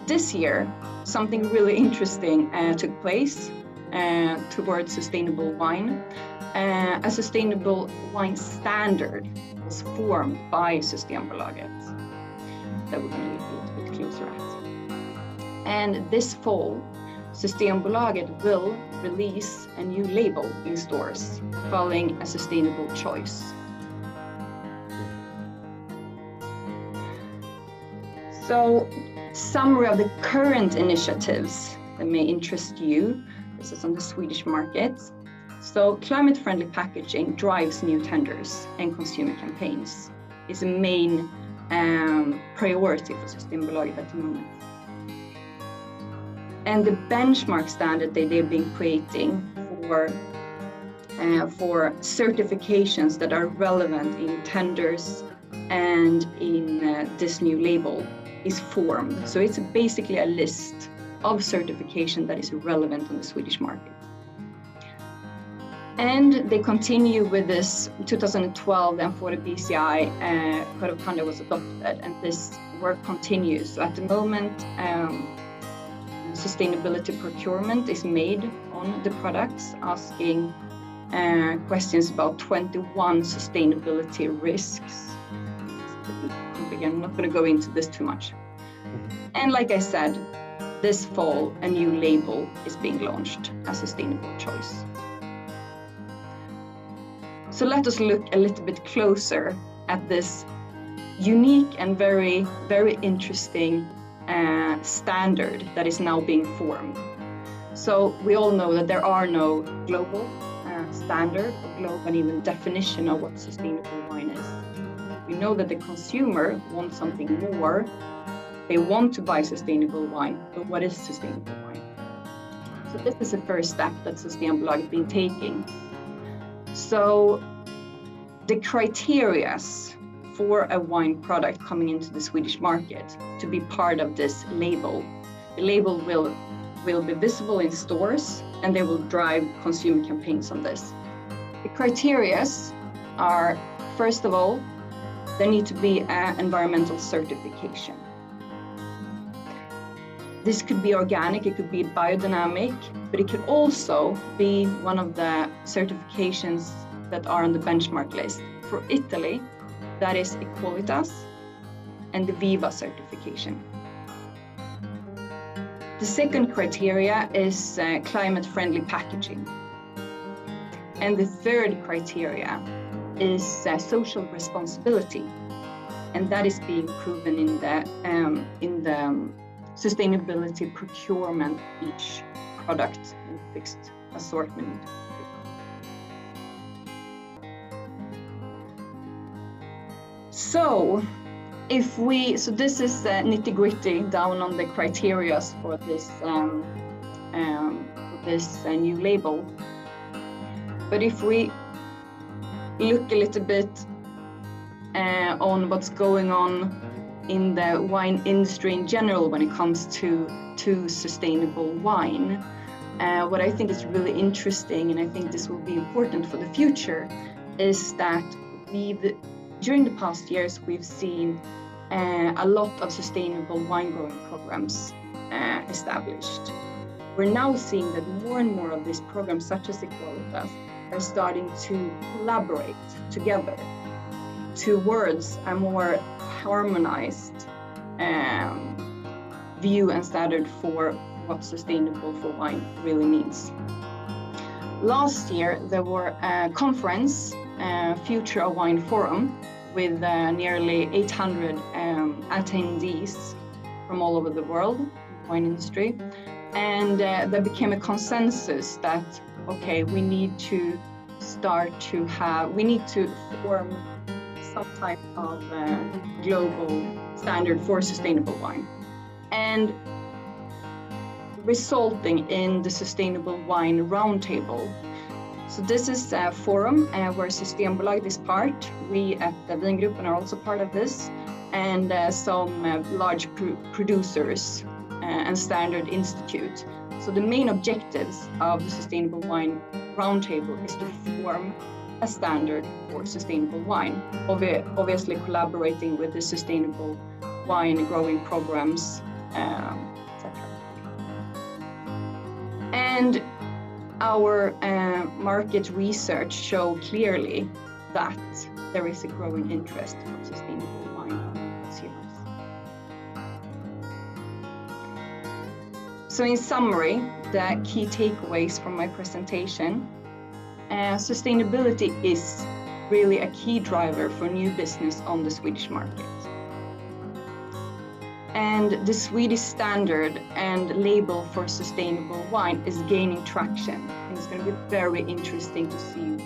This year, something really interesting took place towards sustainable wine. A sustainable wine standard was formed by Systembolaget that we're going to look a little bit closer at. And this fall, Systembolaget will release a new label in stores calling a sustainable choice. So, summary of the current initiatives that may interest you. This is on the Swedish market. So climate-friendly packaging drives new tenders and consumer campaigns. It's a main priority for Systembolaget at the moment. And the benchmark standard that they've been creating for certifications that are relevant in tenders and in this new label is formed. So it's basically a list of certification that is relevant on the Swedish market. And they continue with this 2012 and for the BCI Code of Conduct was adopted, and this work continues. So at the moment, sustainability procurement is made on the products, asking questions about 21 sustainability risks. Again, I'm not going to go into this too much. And like I said, this fall, a new label is being launched, a sustainable choice. So let us look a little bit closer at this unique and very, very interesting standard that is now being formed. So we all know that there are no global standard or global and even definition of what sustainable wine is. We know that the consumer wants something more. They want to buy sustainable wine, but what is sustainable wine? So this is the first step that Systembolaget has been taking. So the criteria for a wine product coming into the Swedish market to be part of this label, the label will be visible in stores and they will drive consumer campaigns on this. The criteria are, first of all, there need to be an environmental certification. This could be organic, it could be biodynamic, but it could also be one of the certifications that are on the benchmark list. For Italy, that is Equalitas and the Viva certification. The second criteria is climate-friendly packaging. And the third criteria is social responsibility. And that is being proven in the sustainability procurement each product and fixed assortment. So this is nitty-gritty down on the criteria for this new label. But if we look a little bit on what's going on in the wine industry in general when it comes to sustainable wine. What I think is really interesting, and I think this will be important for the future, is that during the past years, we've seen a lot of sustainable wine growing programs established. We're now seeing that more and more of these programs, such as Equalitas, are starting to collaborate together towards a more harmonized view and standard for what sustainable for wine really means. Last year, there were a conference, Future of Wine Forum, with nearly 800 attendees from all over the world, wine industry. And there became a consensus that, okay, we need to form some type of global standard for sustainable wine. And resulting in the Sustainable Wine Roundtable. So this is a forum where Systembolaget is part. We at the Vingruppen are also part of this, and some large producers and Standard Institute. So the main objectives of the Sustainable Wine Roundtable is to form a standard for sustainable wine, obviously collaborating with the sustainable wine growing programs, etc. And our market research show clearly that there is a growing interest for sustainable wine consumers. So in summary, the key takeaways from my presentation: sustainability is really a key driver for new business on the Swedish market. And the Swedish standard and label for sustainable wine is gaining traction. And it's going to be very interesting to see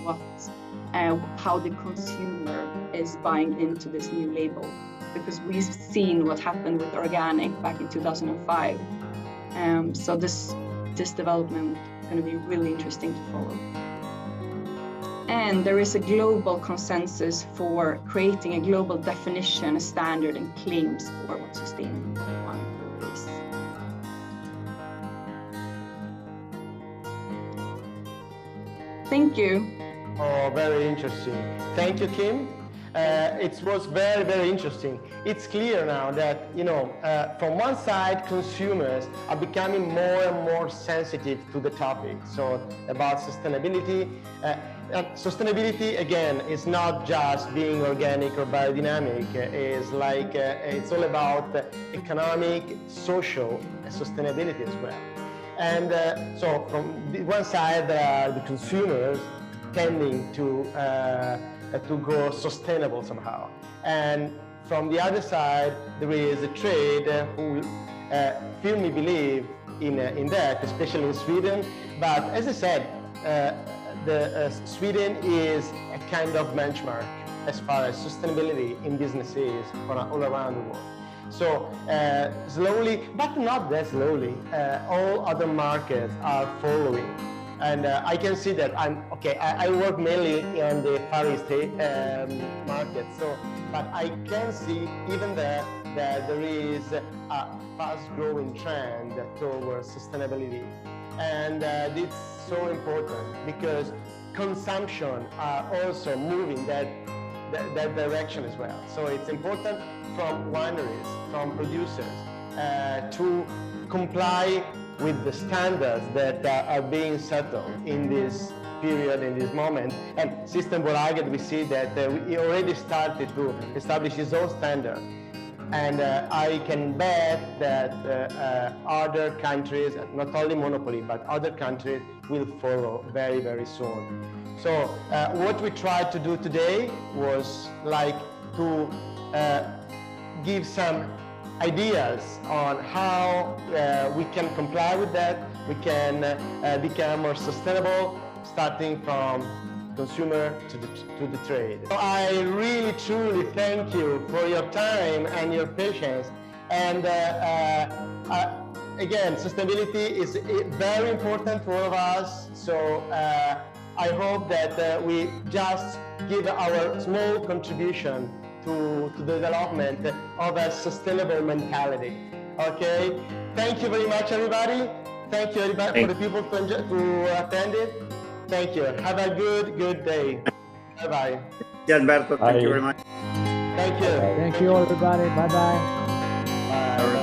how the consumer is buying into this new label, because we've seen what happened with organic back in 2005. So this development is going to be really interesting to follow. And there is a global consensus for creating a global definition, a standard, and claims for what sustainable wine is. Thank you. Oh, very interesting. Thank you, Kim. It was very, very interesting. It's clear now that, from one side, consumers are becoming more and more sensitive to the topic. So about sustainability. Sustainability, again, is not just being organic or biodynamic. It's all about economic, social, and sustainability as well. And so from one side, there are the consumers tending to go sustainable somehow. And from the other side, there is a trade who firmly believe in that, especially in Sweden. But as I said, Sweden is a kind of benchmark as far as sustainability in business is all around the world. So slowly, but not that slowly, all other markets are following. And I can see that I work mainly on the Far East market, but I can see even there that there is a fast-growing trend towards sustainability. And it's so important because consumption are also moving that direction as well. So it's important from wineries, from producers, to comply with the standards that are being settled in this period, in this moment. And Systembolaget, we see that we already started to establish its own standard. And I can bet that other countries, not only monopoly, but other countries will follow very, very soon. So what we tried to do today was to give some ideas on how we can comply with that, we can become more sustainable, starting from consumer to the trade. So I really truly thank you for your time and your patience. And again, sustainability is very important for all of us. So I hope that we just give our small contribution to the development of a sustainable mentality. Okay, thank you very much, everybody. Thank you, everybody, for the people to attend it. Thank you. Have a good day. Bye-bye. Alberto, thank you Bye. very much. Thank you. Thank you, everybody. Bye-bye. Bye.